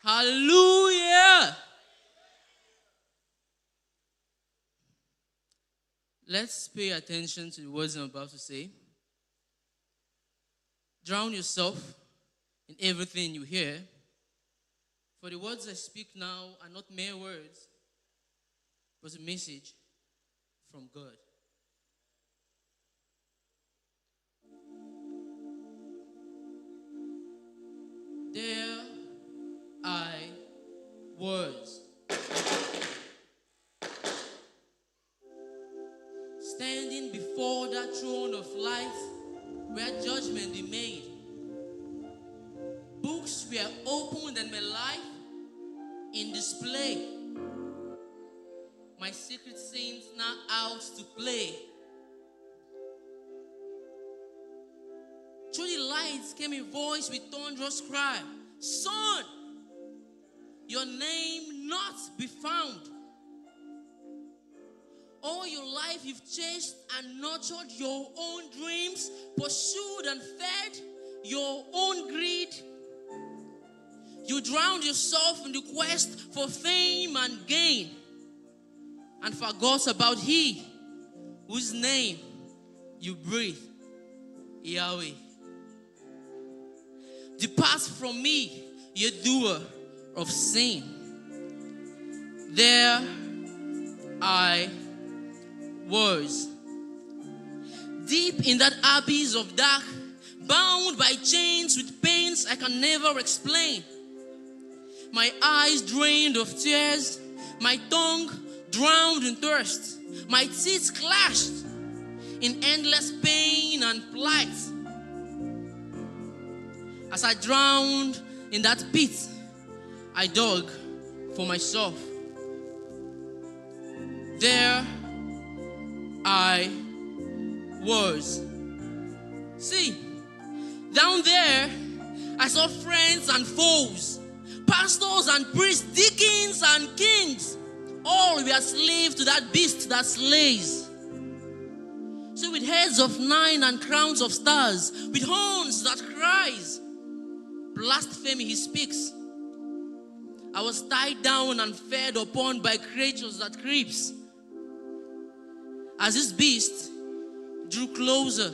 Hallelujah. Let's pay attention to the words I'm about to say. Drown yourself in everything you hear. For the words I speak now are not mere words, but a message from God. There I was, standing before that throne of light where judgment be made. Books were opened and my life in display. My secret sins now out to play. Through the lights came a voice with thunderous cry, Son, your name not be found. All your life you've chased and nurtured your own dreams, pursued and fed your own greed. You drowned yourself in the quest for fame and gain, and forgot about He whose name you breathe, Yahweh. Depart from me, ye doer of sin. There I was, deep in that abyss of dark, bound by chains with pains I can never explain. My eyes drained of tears, my tongue drowned in thirst, my teeth clashed in endless pain and plight. As I drowned in that pit, I dug for myself. There I was. See, down there, I saw friends and foes, pastors and priests, deacons and kings. All were slaves to that beast that slays. So with heads of 9 and crowns of stars, with horns that cries, blasphemy he speaks. I was tied down and fed upon by creatures that creeps. As this beast drew closer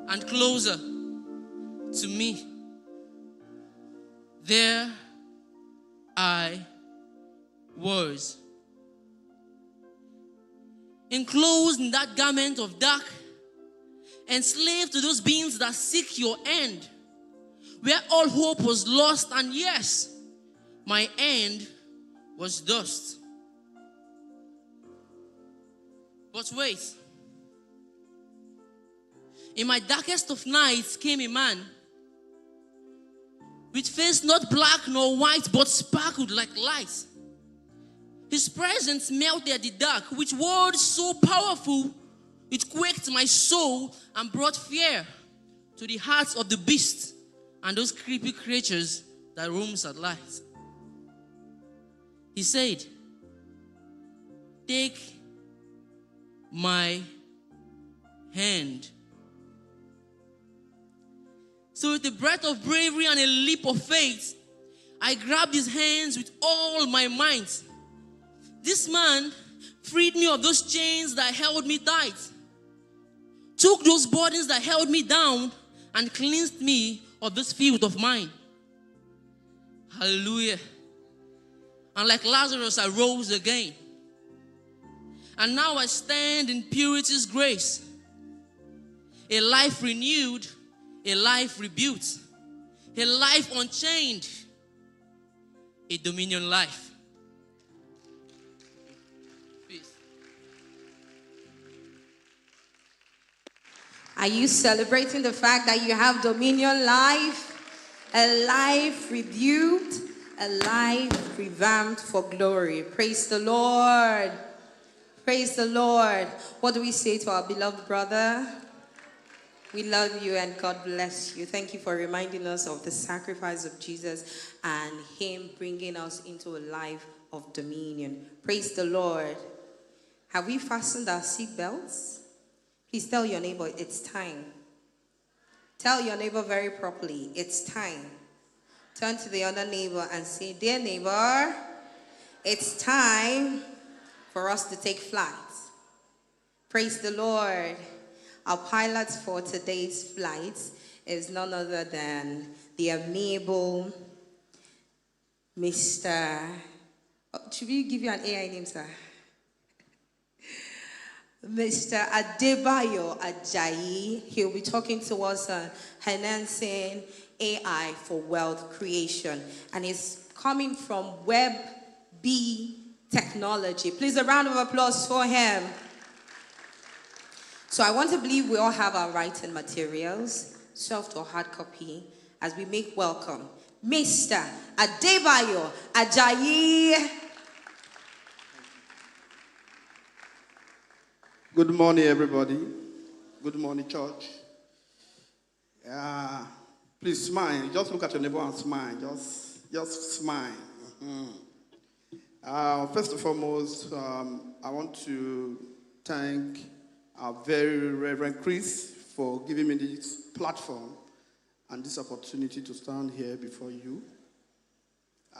and closer to me, there I was, enclosed in that garment of dark, enslaved to those beings that seek your end, where all hope was lost, and yes, my end was dust. But wait, in my darkest of nights came a man with face not black nor white, but sparkled like light. His presence melted the dark, with words so powerful, it quaked my soul and brought fear to the hearts of the beast and those creepy creatures that roams at night. He said, take my hand. So with a breath of bravery and a leap of faith, I grabbed his hands with all my might. This man freed me of those chains that held me tight, took those burdens that held me down, and cleansed me of this filth of mine. Hallelujah. And like Lazarus, I rose again. And now I stand in purity's grace. A life renewed, a life rebuilt, a life unchained, a dominion life. Peace. Are you celebrating the fact that you have dominion life, a life rebuilt, a life revamped for glory? Praise the Lord. Praise the Lord. What do we say to our beloved brother? We love you and God bless you. Thank you for reminding us of the sacrifice of Jesus and Him bringing us into a life of dominion. Praise the Lord. Have we fastened our seatbelts? Please tell your neighbor, it's time. Tell your neighbor very properly, it's time. Turn to the other neighbor and say, dear neighbor, it's time for us to take flight. Praise the Lord. Our pilot for today's flight is none other than the amiable Mr. Should we give you an AI name, sir? Mr. Adebayo Ajayi. He'll be talking to us on enhancing AI for wealth creation. And it's coming from Web B Technology. Please, a round of applause for him. So I want to believe we all have our writing materials, soft or hard copy, as we make welcome Mr. Adebayo Ajayi. Good morning, everybody. Good morning, church. Please smile. Just look at your neighbor and smile. Just smile. First and foremost, I want to thank our very Reverend Chris for giving me this platform and this opportunity to stand here before you.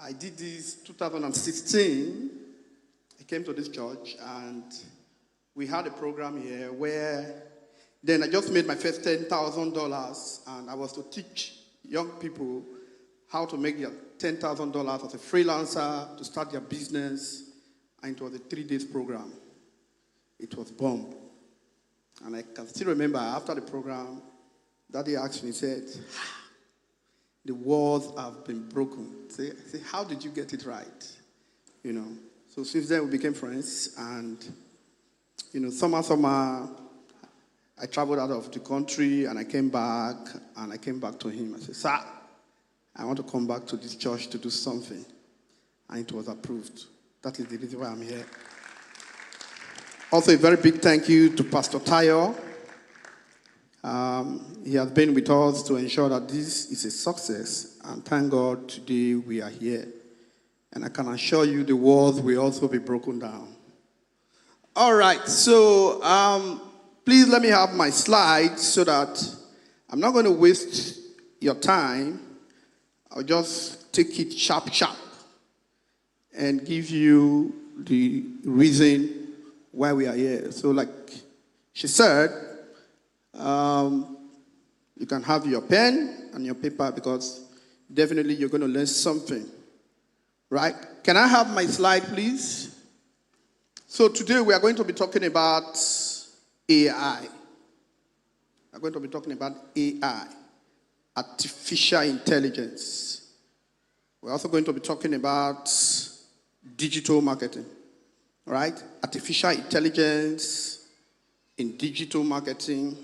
I did this 2016. I came to this church and we had a program here where then I just made my first $10,000 and I was to teach young people how to make their $10,000 as a freelancer to start their business, and it was a 3-day program. It was bomb. And I can still remember after the program, Daddy asked me, he said, the walls have been broken. Say, how did you get it right? You know, so since then we became friends, and you know, summer, I traveled out of the country and I came back to him. I said, sir, I want to come back to this church to do something. And it was approved. That is the reason why I'm here. Also, a very big thank you to Pastor Tayo. He has been with us to ensure that this is a success. And thank God today we are here. And I can assure you the walls will also be broken down. All right, so please let me have my slides so that I'm not going to waste your time. I'll just take it sharp and give you the reason why we are here. So like she said, you can have your pen and your paper because definitely you're going to learn something, right? Can I have my slide, please? So today we are going to be talking about AI. We're going to be talking about AI, artificial intelligence. We're also going to be talking about digital marketing, right? Artificial intelligence in digital marketing.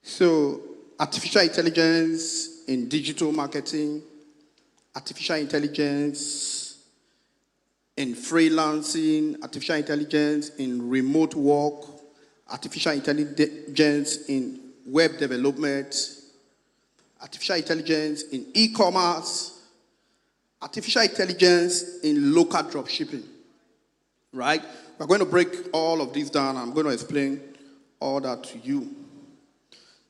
So, artificial intelligence in digital marketing, artificial intelligence in freelancing, artificial intelligence in remote work, artificial intelligence in web development, artificial intelligence in e-commerce, artificial intelligence in local dropshipping, right? We're going to break all of these down. I'm going to explain all that to you.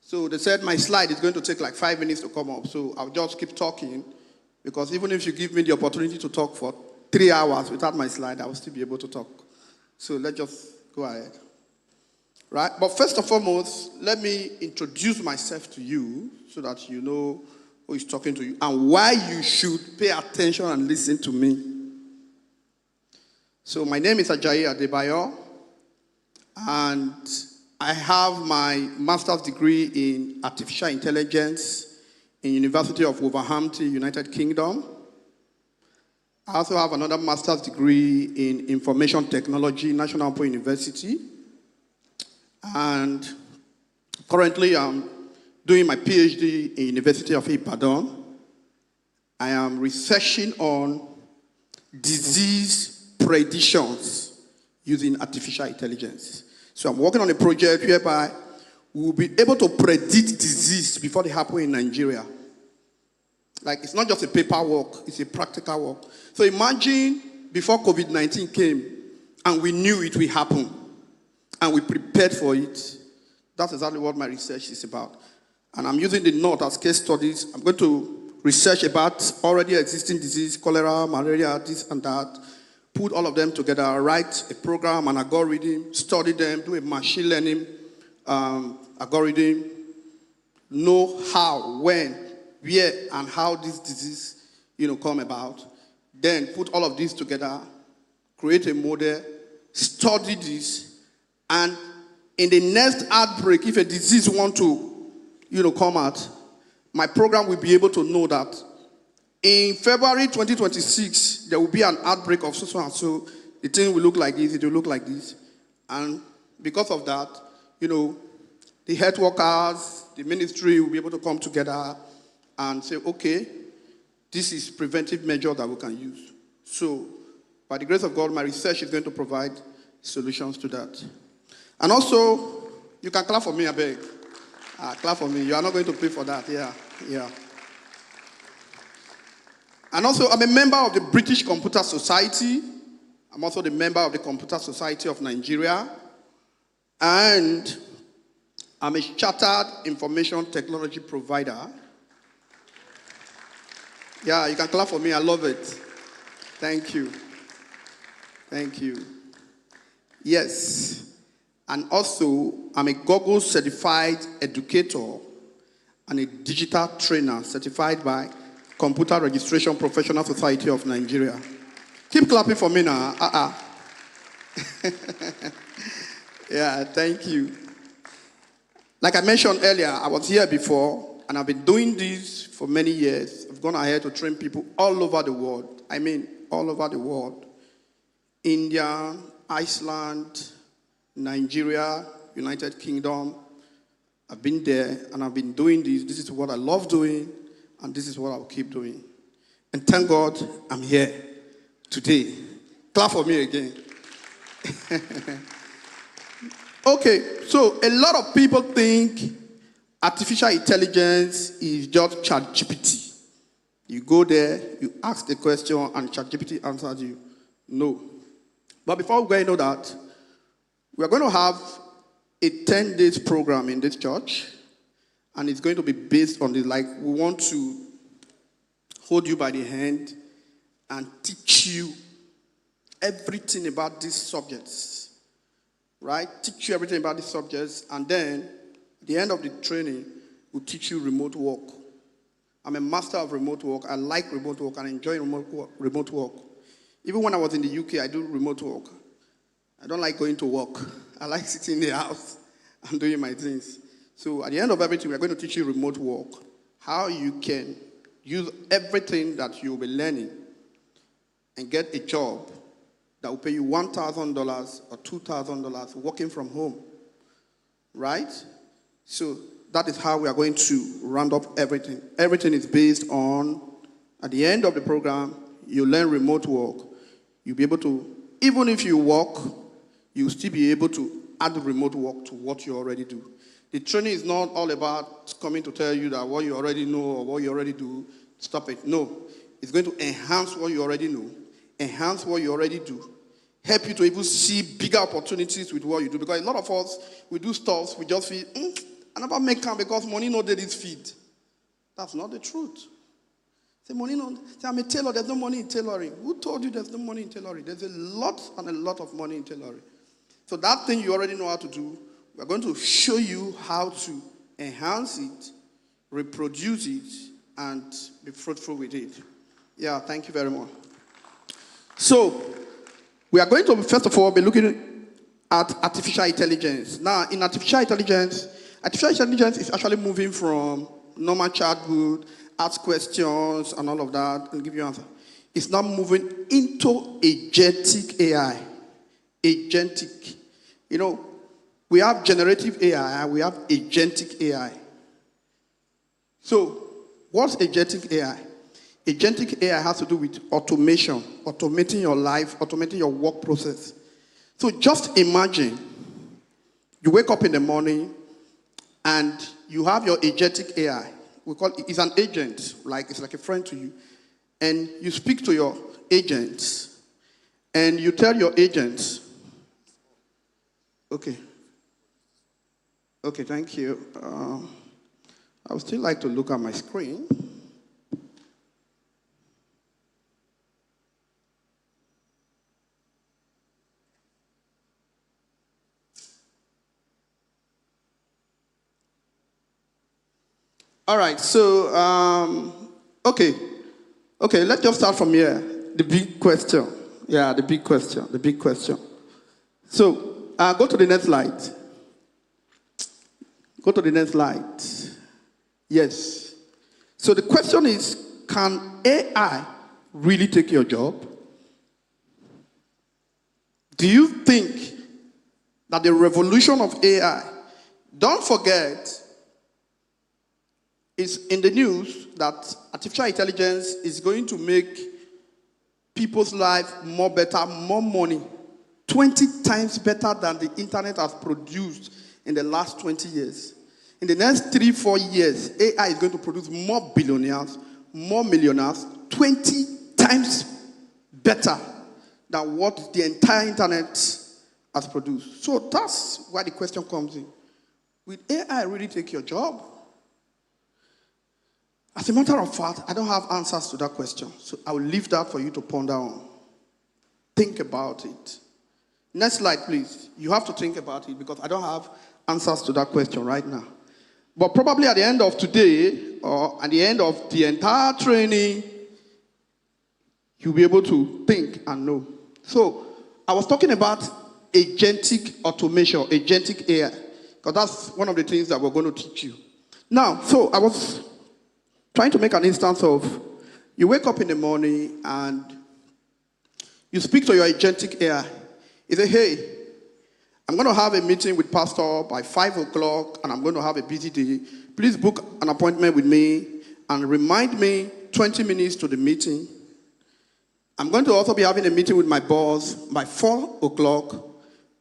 So they said my slide is going to take like 5 minutes to come up, so I'll just keep talking because even if you give me the opportunity to talk for 3 hours without my slide, I will still be able to talk. So let's just go ahead. Right? But first and foremost, let me introduce myself to you so that you know who is talking to you and why you should pay attention and listen to me. So my name is Ajayi Adebayo, and I have my master's degree in artificial intelligence in University of Wolverhampton, United Kingdom. I also have another master's degree in information technology, National Open University. And currently I'm doing my PhD in University of Ibadan. I am researching on disease predictions using artificial intelligence. So I'm working on a project whereby we'll be able to predict disease before they happen in Nigeria. Like, it's not just a paperwork, it's a practical work. So imagine before COVID-19 came and we knew it will happen, and we prepared for it. That's exactly what my research is about. And I'm using the North as case studies. I'm going to research about already existing disease, cholera, malaria, this and that, put all of them together, write a program, an algorithm, study them, do a machine learning algorithm, know how, when, where, and how this disease, come about. Then put all of this together, create a model, study this, and in the next outbreak, if a disease want to, come out, my program will be able to know that in February 2026, there will be an outbreak of so and so. The thing will look like this, it will look like this. And because of that, the health workers, the ministry will be able to come together and say, okay, this is preventive measure that we can use. So, by the grace of God, my research is going to provide solutions to that. And also, you can clap for me, I beg. Clap for me. You are not going to pay for that. Yeah. And also, I'm a member of the British Computer Society. I'm also the member of the Computer Society of Nigeria. And I'm a chartered information technology provider. Yeah, you can clap for me. I love it. Thank you. Yes. And also, I'm a Google certified educator and a digital trainer certified by Computer Registration Professional Society of Nigeria. Keep clapping for me now. Yeah, thank you. Like I mentioned earlier, I was here before, and I've been doing this for many years. I've gone ahead to train people all over the world. I mean, all over the world. India, Iceland, Nigeria, United Kingdom. I've been there, and I've been doing this. This is what I love doing, and this is what I'll keep doing. And thank God I'm here today. Clap for me again. Okay, so a lot of people think artificial intelligence is just ChatGPT. You go there, you ask the question, and ChatGPT answers you. No. But before we go into that, we are going to have a 10 days program in this church, and it's going to be based on this. Like, we want to hold you by the hand and teach you everything about these subjects, right? Teach you everything about these subjects, and then at the end of the training, we'll teach you remote work. I'm a master of remote work. I like remote work and I enjoy remote work. Even when I was in the UK, I do remote work. I don't like going to work. I like sitting in the house and doing my things. So at the end of everything, we're going to teach you remote work, how you can use everything that you'll be learning and get a job that will pay you $1,000 or $2,000 working from home, right? So that is how we are going to round up everything. Everything is based on, at the end of the program, you learn remote work. You'll be able to, even if you work, you'll still be able to add remote work to what you already do. The training is not all about coming to tell you that what you already know or what you already do, stop it. No. It's going to enhance what you already know, enhance what you already do, help you to even see bigger opportunities with what you do. Because a lot of us, we do stuff, we just feel, I never make come because money no did this feed. That's not the truth. Say money no. Say I'm a tailor. There's no money in tailoring. Who told you there's no money in tailoring? There's a lot and a lot of money in tailoring. So that thing you already know how to do, we're going to show you how to enhance it, reproduce it, and be fruitful with it. Yeah, thank you very much. So we are going to first of all be looking at artificial intelligence. Now, in artificial intelligence is actually moving from normal childhood, ask questions and all of that, and give you answer. It's now moving into agentic AI. Agentic. You know, we have generative AI and we have agentic AI. So, what's agentic AI? Agentic AI has to do with automation, automating your life, automating your work process. So just imagine you wake up in the morning and you have your agentic AI. We call it, it's an agent, it's like a friend to you. And you speak to your agents and you tell your agents, Okay. Okay, thank you. I would still like to look at my screen. All right, so, okay, let's just start from here. The big question. Yeah, the big question. So, go to the next slide. Go to the next slide. Yes. So the question is, can AI really take your job? Do you think that the revolution of AI, don't forget, it's in the news that artificial intelligence is going to make people's life more better, more money, 20 times better than the internet has produced in the last 20 years. In the next 3-4 years, AI is going to produce more billionaires, more millionaires, 20 times better than what the entire internet has produced. So that's why the question comes in. Will AI really take your job? As a matter of fact, I don't have answers to that question. So I will leave that for you to ponder on. Think about it. Next slide, please. You have to think about it because I don't have answers to that question right now. But probably at the end of today or at the end of the entire training, you'll be able to think and know. So I was talking about agentic automation, agentic AI, because that's one of the things that we're going to teach you. Now, so I was trying to make an instance of you wake up in the morning and you speak to your agentic AI. You say, hey, I'm going to have a meeting with Pastor by 5 o'clock and I'm going to have a busy day. Please book an appointment with me and remind me 20 minutes to the meeting. I'm going to also be having a meeting with my boss by 4 o'clock.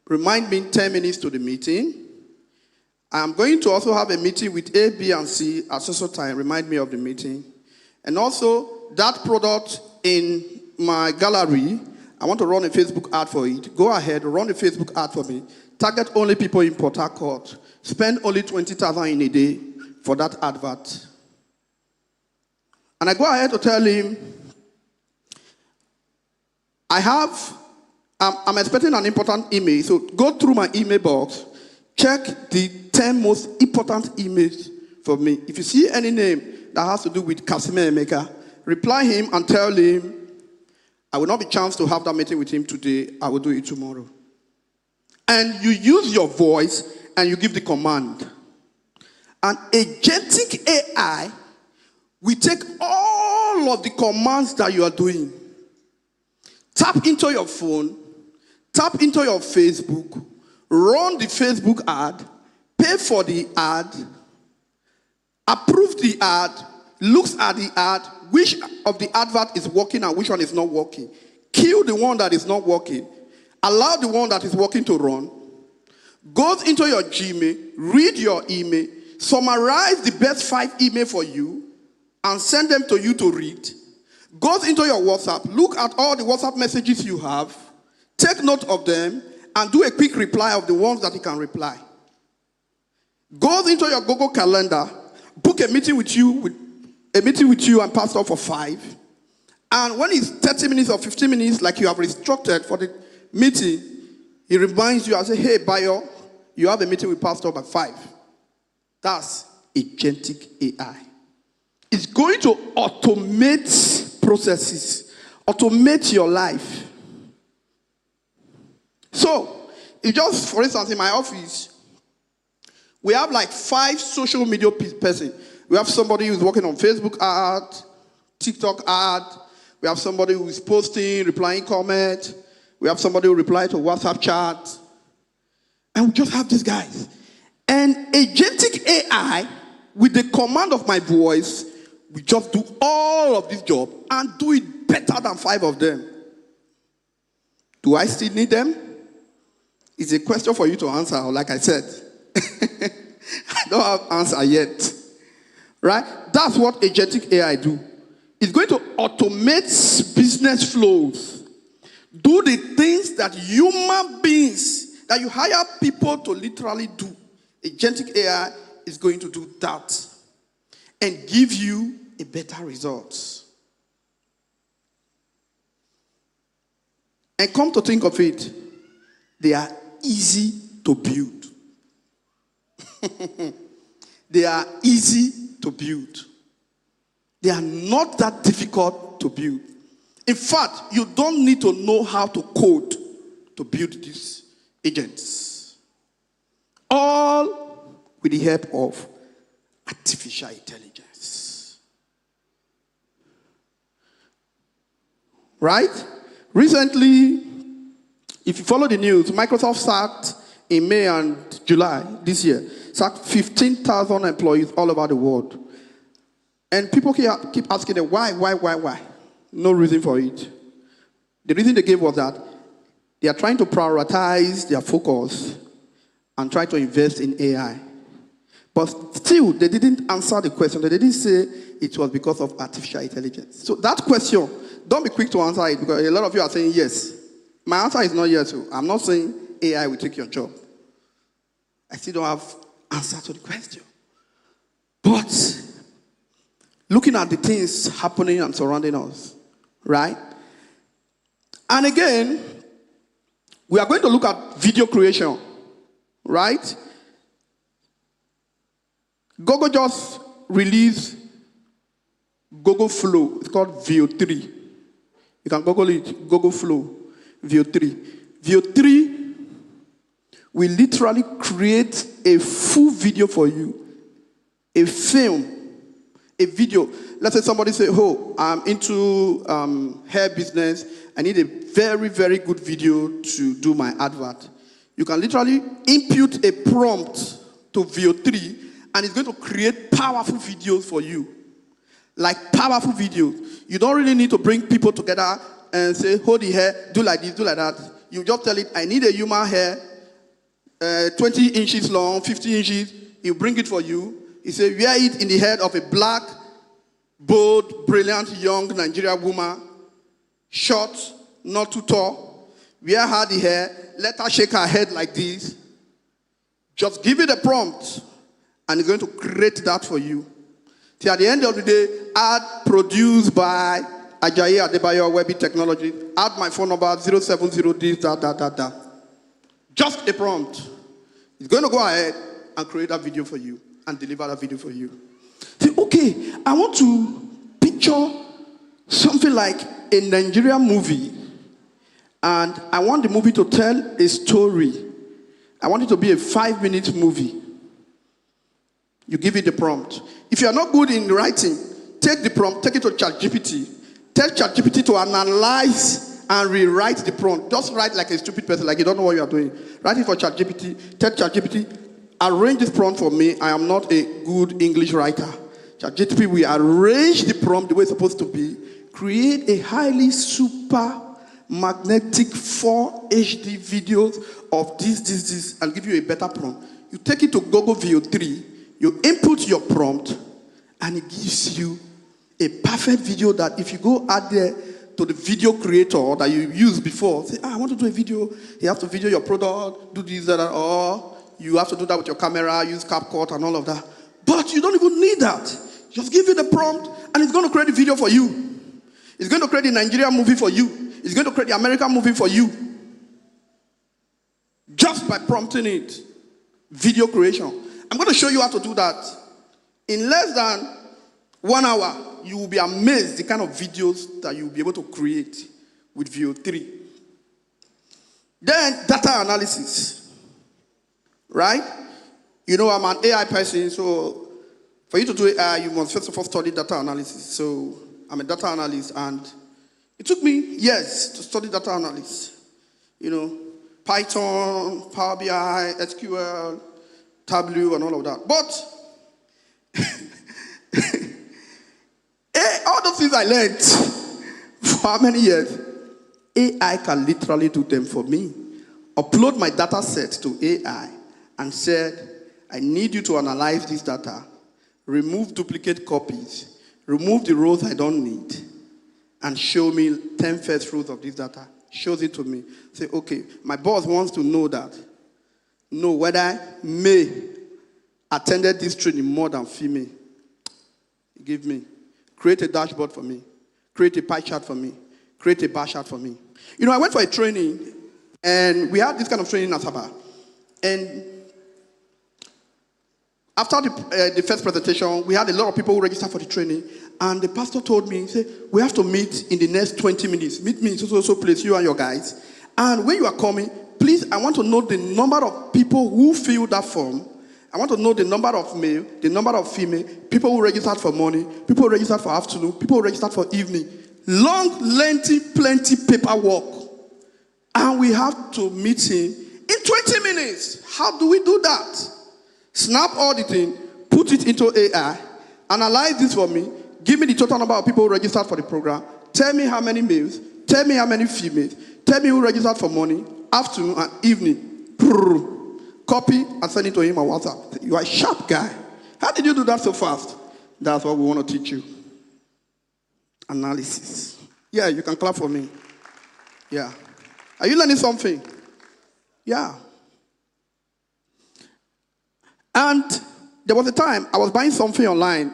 Remind me 10 minutes to the meeting. I'm going to also have a meeting with A, B, and C at social time. Remind me of the meeting. And also, that product in my gallery, I want to run a Facebook ad for it. Go ahead, run a Facebook ad for me. Target only people in Port Harcourt. Spend only 20,000 in a day for that advert. And I go ahead to tell him, I'm expecting an important email. So go through my email box. Check the 10 most important emails for me. If you see any name that has to do with Casimir Emeka, reply him and tell him, I will not be chance to have that meeting with him today. I will do it tomorrow. And you use your voice and you give the command. An agentic AI will take all of the commands that you are doing. Tap into your phone, tap into your Facebook, run the Facebook ad, pay for the ad, approve the ad, looks at the ad, which of the advert is working and which one is not working. Kill the one that is not working. Allow the one that is working to run. Goes into your Gmail, read your email, summarize the best 5 emails for you, and send them to you to read. Goes into your WhatsApp, look at all the WhatsApp messages you have, take note of them, and do a quick reply of the ones that you can reply. Goes into your Google Calendar, book a meeting with you and Pastor for 5. And when it's 30 minutes or 15 minutes, like you have instructed for the meeting, he reminds you and says, hey, Bayo, you have a meeting with Pastor by 5. That's agentic AI. It's going to automate processes, automate your life. So, if just, for instance, in my office, we have like 5 social media person. We have somebody who's working on Facebook ad, TikTok ad. We have somebody who is posting, replying comment. We have somebody who replies to WhatsApp chat. And we just have these guys. And agentic AI, with the command of my voice, we just do all of this job and do it better than 5 of them. Do I still need them? It's a question for you to answer, like I said. I don't have answer yet. Right? That's what agentic AI do. It's going to automate business flows. Do the things that human beings that you hire people to literally do. Agentic AI is going to do that and give you a better result. And come to think of it, they are easy to build. They are easy to build. They are not that difficult to build. In fact, you don't need to know how to code to build these agents. All with the help of artificial intelligence. Right? Recently, if you follow the news, Microsoft sacked in May and July this year, sacked 15,000 employees all over the world. And people keep asking them, why? No reason for it. The reason they gave was that they are trying to prioritize their focus and try to invest in AI. But still, they didn't answer the question. They didn't say it was because of artificial intelligence. So that question, don't be quick to answer it, because a lot of you are saying yes. My answer is not yes. I'm not saying AI will take your job. I still don't have answer to the question. But looking at the things happening and surrounding us, right? And again, we are going to look at video creation, right? Google just released Google Flow. It's called VO3. You can Google it, Google Flow, VO3. VO3 will literally create a full video for you, a film, a video. Let's say somebody say, oh, I'm into hair business. I need a very, very good video to do my advert. You can literally input a prompt to VO3, and it's going to create powerful videos for you. Like powerful videos. You don't really need to bring people together and say, hold the hair, do like this, do like that. You just tell it, I need a human hair, 20 inches long, 50 inches. He'll bring it for you. He say, wear it in the head of a black, bold, brilliant, young Nigerian woman, short, not too tall. Wear her the hair, let her shake her head like this. Just give it a prompt, and it's going to create that for you. Till at the end of the day, ad produced by Ajayi Adebayo Webby Technology. Add my phone number 070 this, that. Just a prompt. It's going to go ahead and create that video for you and deliver that video for you. Say, okay, I want to picture something like a Nigerian movie, and I want the movie to tell a story. I want it to be a 5-minute movie. You give it the prompt. If you are not good in writing, take the prompt, take it to ChatGPT. Tell ChatGPT to analyze and rewrite the prompt. Just write like a stupid person, like you don't know what you are doing. Write it for ChatGPT. Tell ChatGPT, arrange this prompt for me. I am not a good English writer. ChatGPT will arrange the prompt the way it's supposed to be. Create a highly super magnetic 4 HD videos of this, and give you a better prompt. You take it to Google VO3. You input your prompt, and it gives you a perfect video that if you go out there to the video creator that you used before, say, I want to do a video. You have to video your product, do this, that, or you have to do that with your camera, use CapCut and all of that. But you don't even need that. Just give it a prompt, and it's going to create a video for you. It's going to create a Nigerian movie for you. It's going to create the American movie for you. Just by prompting it. Video creation. I'm going to show you how to do that. In less than 1 hour, you will be amazed the kind of videos that you'll be able to create with VO3. Then, data analysis. Right? You know, I'm an AI person, so for you to do AI, you must first of all study data analysis. So, I'm a data analyst, and it took me years to study data analysis. You know, Python, Power BI, SQL, Tableau, and all of that. But all those things I learned for how many years? AI can literally do them for me. Upload my data set to AI and said, I need you to analyze this data, remove duplicate copies, remove the rows I don't need, and show me 10 first rows of this data. Shows it to me. Say, okay, my boss wants to know that know whether male attended this training more than female. Give me. Create a dashboard for me. Create a pie chart for me. Create a bar chart for me. You know, I went for a training, and we had this kind of training in Asaba. And after the first presentation, we had a lot of people who registered for the training, and the pastor told me, he said, we have to meet in the next 20 minutes. Meet me in so place, you and your guys. And when you are coming, please, I want to know the number of people who fill that form. I want to know the number of male, the number of female, people who registered for morning, people who registered for afternoon, people who registered for evening. Long, lengthy, plenty paperwork. And we have to meet him in 20 minutes. How do we do that? Snap all the thing, put it into AI, analyze this for me, give me the total number of people who registered for the program, tell me how many males, tell me how many females, tell me who registered for morning, afternoon, and evening. Copy and send it to him on WhatsApp. You are a sharp guy. How did you do that so fast? That's what we want to teach you. Analysis. Yeah, you can clap for me. Yeah. Are you learning something? Yeah. And there was a time I was buying something online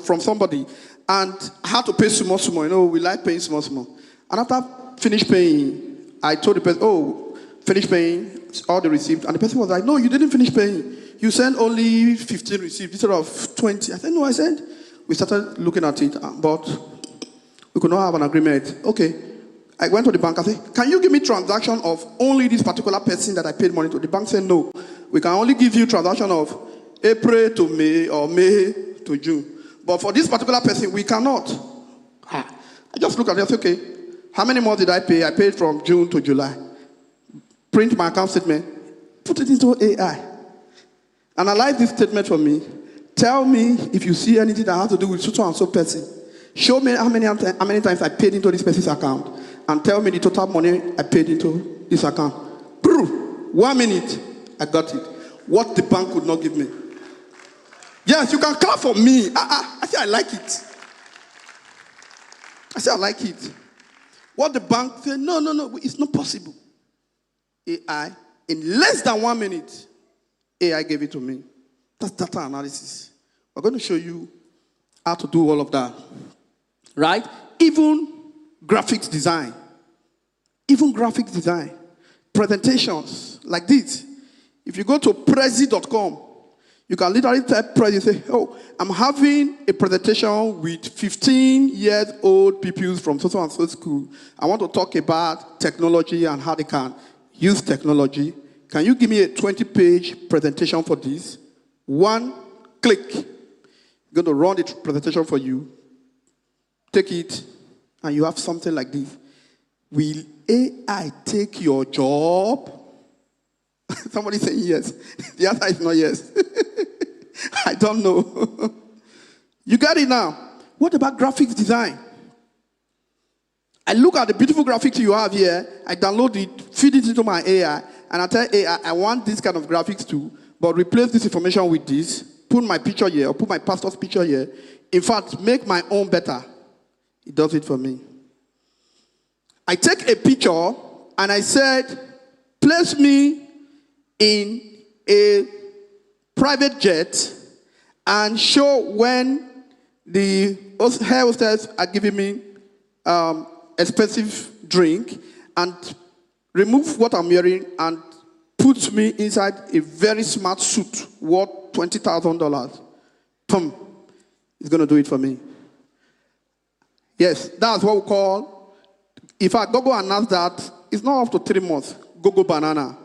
from somebody, and I had to pay small. You know, we like paying small. And after finished paying, I told the person, oh, finish paying all the receipts. And the person was like, no, you didn't finish paying. You sent only 15 receipts instead of 20. I said, no, we started looking at it, but we could not have an agreement. Okay. I went to the bank. I said, can you give me transaction of only this particular person that I paid money to? The bank said, no. We can only give you transaction of April to May or May to June. But for this particular person, we cannot. I just look at it and say, okay, how many more did I pay? I paid from June to July. Print my account statement. Put it into AI. Analyze this statement for me. Tell me if you see anything that has to do with so and so person. Show me how many times I paid into this person's account. And tell me the total money I paid into this account. 1 minute. I got it. What the bank could not give me. Yes, you can clap for me. I say I like it. I say I like it. What the bank said, no, it's not possible. AI, in less than 1 minute, AI gave it to me. That's data analysis. We're going to show you how to do all of that. Right? Even graphics design. Presentations like this. If you go to prezi.com, you can literally type Prezi, say, oh, I'm having a presentation with 15-year-old pupils from so and so school. I want to talk about technology and how they can use technology. Can you give me a 20-page presentation for this? One click. I'm going to run the presentation for you. Take it, and you have something like this. Will AI take your job? Somebody saying yes. The answer is not yes. I don't know. You got it now. What about graphics design? I look at the beautiful graphics you have here. I download it, feed it into my AI, and I tell AI, I want this kind of graphics too, but replace this information with this. Put my picture here, or put my pastor's picture here. In fact, make my own better. It does it for me. I take a picture, and I said, place me in a private jet and show when the hair hostess are giving me expensive drink, and remove what I'm wearing and put me inside a very smart suit worth $20,000. Boom. It's going to do it for me. Yes, that's what we call, if I go announce that, it's not up to 3 months. Go banana.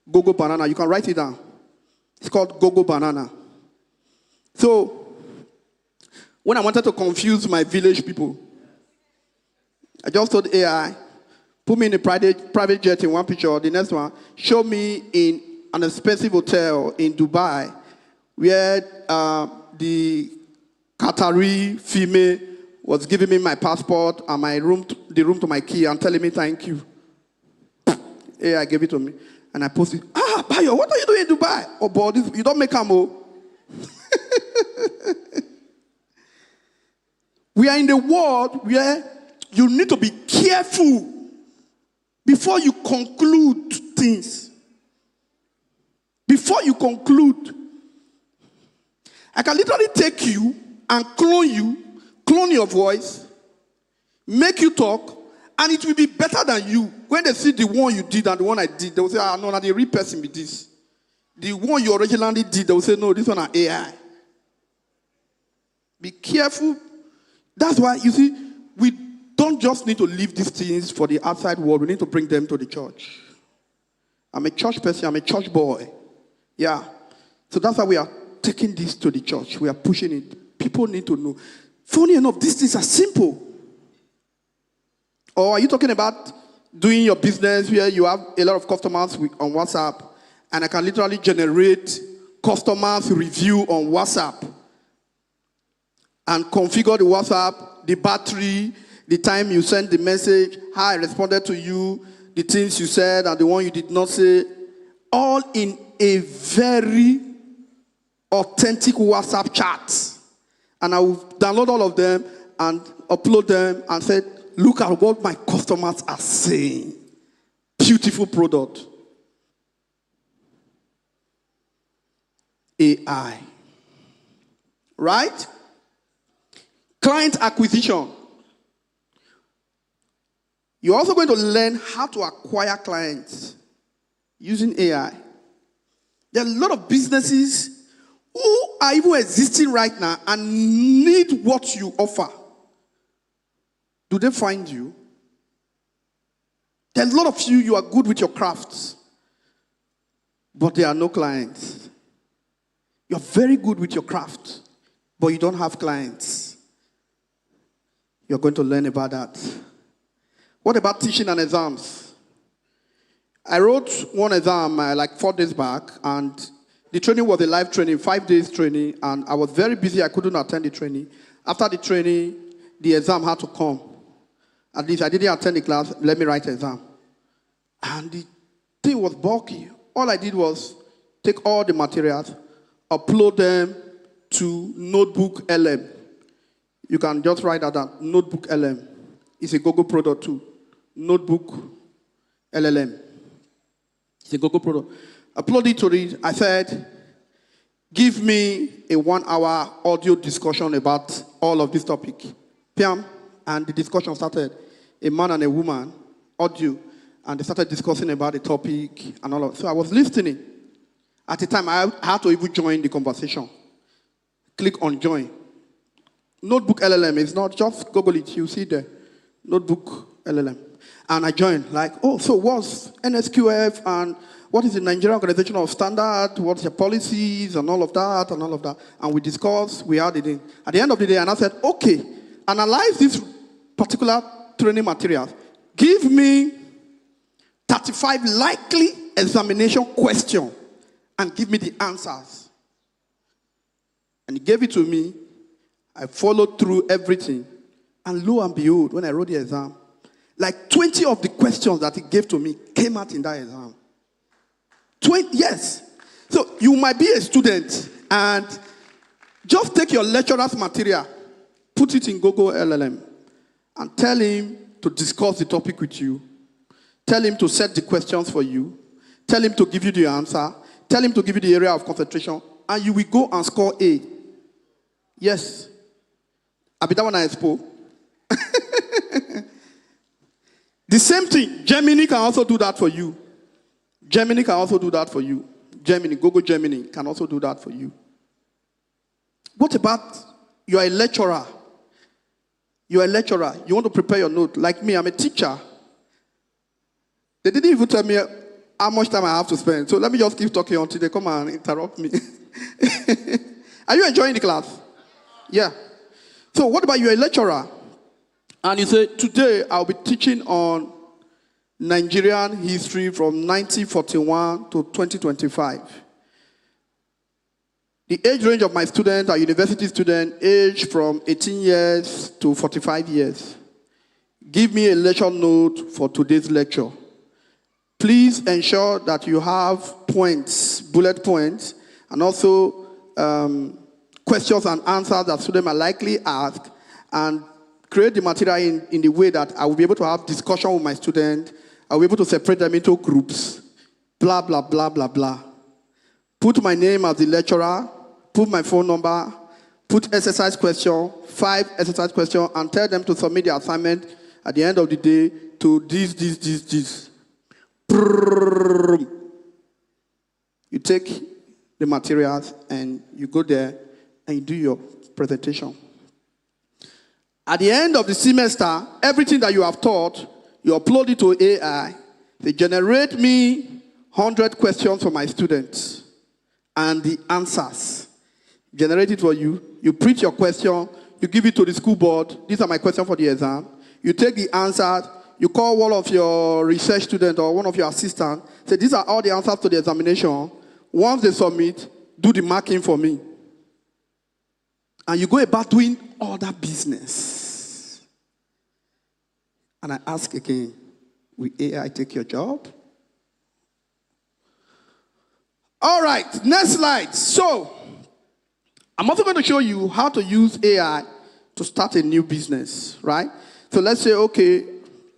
Go banana. You can write it down. It's called Go banana. So, when I wanted to confuse my village people, I just told AI, put me in a private jet in one picture, the next one, show me in an expensive hotel in Dubai where the Qatari female was giving me my passport and the room to my key and telling me thank you. AI gave it to me. And I posted, Bayo, what are you doing in Dubai? Oh, boy, you don't make a move. We are in the world where you need to be careful before you conclude things. Before you conclude, I can literally take you and clone your voice, make you talk, and it will be better than you. When they see the one you did and the one I did, they will say, no, the real person with this. The one you originally did, they will say, no, this one is AI. Be careful. That's why, you see, we don't just need to leave these things for the outside world. We need to bring them to the church. I'm a church person. I'm a church boy. Yeah. So that's why we are taking this to the church. We are pushing it. People need to know. Funny enough, these things are simple. Or are you talking about doing your business where you have a lot of customers on WhatsApp, and I can literally generate customers review on WhatsApp and configure the WhatsApp, the battery, the time you sent the message, how I responded to you, the things you said and the one you did not say, all in a very authentic WhatsApp chat. And I will download all of them and upload them and say, look at what my customers are saying. Beautiful product. AI. Right? Client acquisition. You're also going to learn how to acquire clients using AI. There are a lot of businesses who are even existing right now and need what you offer. Do they find you? There's a lot of you are good with your crafts, but there are no clients. You're very good with your craft, but you don't have clients. You're going to learn about that. What about teaching and exams? I wrote one exam like 4 days back, and the training was a live training, 5 days training, and I was very busy. I couldn't attend the training. After the training, the exam had to come. At least I didn't attend the class. Let me write the exam. And the thing was bulky. All I did was take all the materials, upload them to Notebook LM. You can just write that down. Notebook LM. It's a Google product too. Notebook LLM. It's a Google product. Upload it to it. I said, give me a 1-hour audio discussion about all of this topic. PM. And the discussion started. A man and a woman, audio, and they started discussing about the topic and all of it. So I was listening. At the time, I had to even join the conversation. Click on join. Notebook LLM is not just Google it. You see there. Notebook LLM. And I joined. Like, so what's NSQF and what is the Nigerian Organization of Standard? What's your policies and all of that and all of that. And we discussed. We had it in. At the end of the day, and I said, okay, analyze this particular training materials. Give me 35 likely examination questions and give me the answers. And he gave it to me. I followed through everything. And lo and behold, when I wrote the exam, like 20 of the questions that he gave to me came out in that exam. 20, yes. So you might be a student and just take your lecturer's material, put it in Google LLM, and tell him to discuss the topic with you. Tell him to set the questions for you. Tell him to give you the answer. Tell him to give you the area of concentration. And you will go and score A. Yes. I'll be that one I expo. The same thing. Gemini can also do that for you. Gemini can also do that for you. Gemini, Google Gemini can also do that for you. What about you're a lecturer? You're a lecturer. You want to prepare your note. Like me, I'm a teacher. They didn't even tell me how much time I have to spend. So let me just keep talking until they come and interrupt me. Are you enjoying the class? Yeah. So what about you're a lecturer? And you say, today I'll be teaching on Nigerian history from 1941 to 2025. The age range of my students are university students, age from 18 years to 45 years. Give me a lecture note for today's lecture. Please ensure that you have points, bullet points, and also questions and answers that students are likely ask, and create the material in the way that I will be able to have discussion with my students. I will be able to separate them into groups, blah, blah, blah, blah, blah. put my name as the lecturer, put my phone number, put exercise question, 5 exercise questions, and tell them to submit the assignment at the end of the day to this. You take the materials and you go there and you do your presentation. At the end of the semester, everything that you have taught, you upload it to AI. They generate me 100 questions for my students and the answers. Generate it for you. You print your question. You give it to the school board. These are my questions for the exam. You take the answers. You call one of your research students or one of your assistants. Say, these are all the answers to the examination. Once they submit, do the marking for me. And you go about doing other business. And I ask again, will AI take your job? All right, next slide. So, I'm also going to show you how to use AI to start a new business, right? So let's say, okay,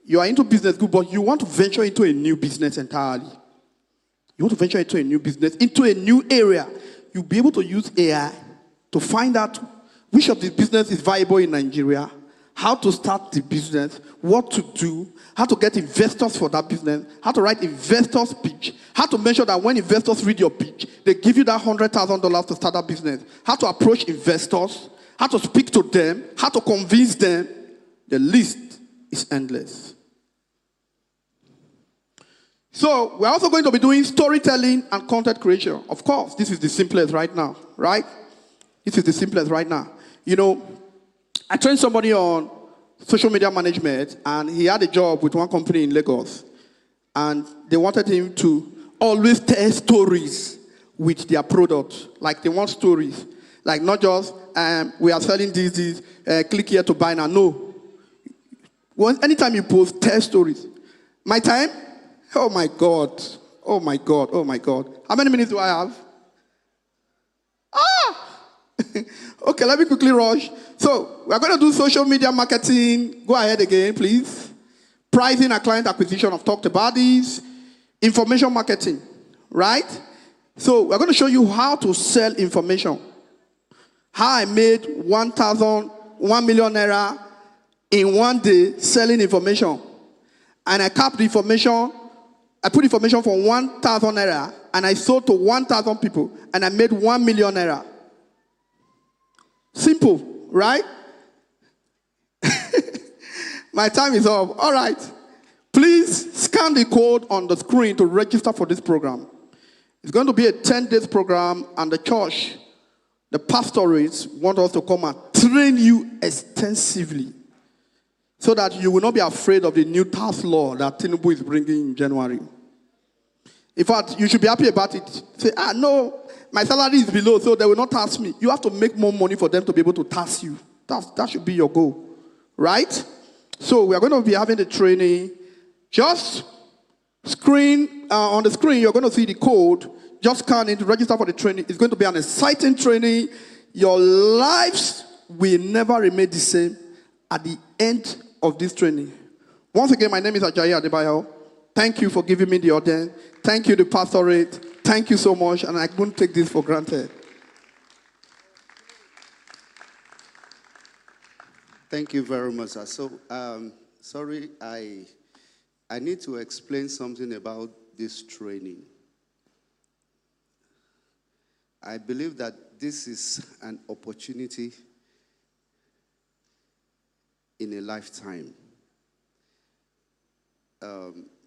you are into business good, but you want to venture into a new business entirely. You want to venture into a new business, into a new area. You'll be able to use AI to find out which of the business is viable in Nigeria, how to start the business, what to do, how to get investors for that business, how to write investors' pitch, how to make sure that when investors read your pitch, they give you that $100,000 to start that business, how to approach investors, how to speak to them, how to convince them. The list is endless. So we're also going to be doing storytelling and content creation. Of course, this is the simplest right now, right? This is the simplest right now. You know, I trained somebody on social media management, and he had a job with one company in Lagos. And they wanted him to always tell stories with their product. Like, they want stories. Like, not just, we are selling this, click here to buy now. No. Anytime you post, tell stories. My time? Oh, my God. Oh, my God. Oh, my God. How many minutes do I have? Okay, let me quickly rush. So, we're going to do social media marketing. Go ahead again, please. Pricing and client acquisition. I've talked about this. Information marketing, right? So, we're going to show you how to sell information. How I made 1 million naira in one day selling information. And I capped the information. I put information for 1,000 naira, and I sold to 1,000 people, and I made 1 million naira. Simple, right? My time is up. All right. Please scan the code on the screen to register for this program. It's going to be a 10-day program, and the church, the pastorates, want us to come and train you extensively so that you will not be afraid of the new tax law that Tinubu is bringing in January. In fact, you should be happy about it. Say, no, my salary is below, so they will not tax me. You have to make more money for them to be able to tax you. That should be your goal, right? So we are going to be having the training. Just on the screen, you're going to see the code. Just scan in to register for the training. It's going to be an exciting training. Your lives will never remain the same at the end of this training. Once again, my name is Ajayi Adebayo. Thank you for giving me the audience. Thank you, the pastorate. Thank you so much, and I couldn't take this for granted. Thank you very much, sir. So, sorry, I need to explain something about this training. I believe that this is an opportunity in a lifetime.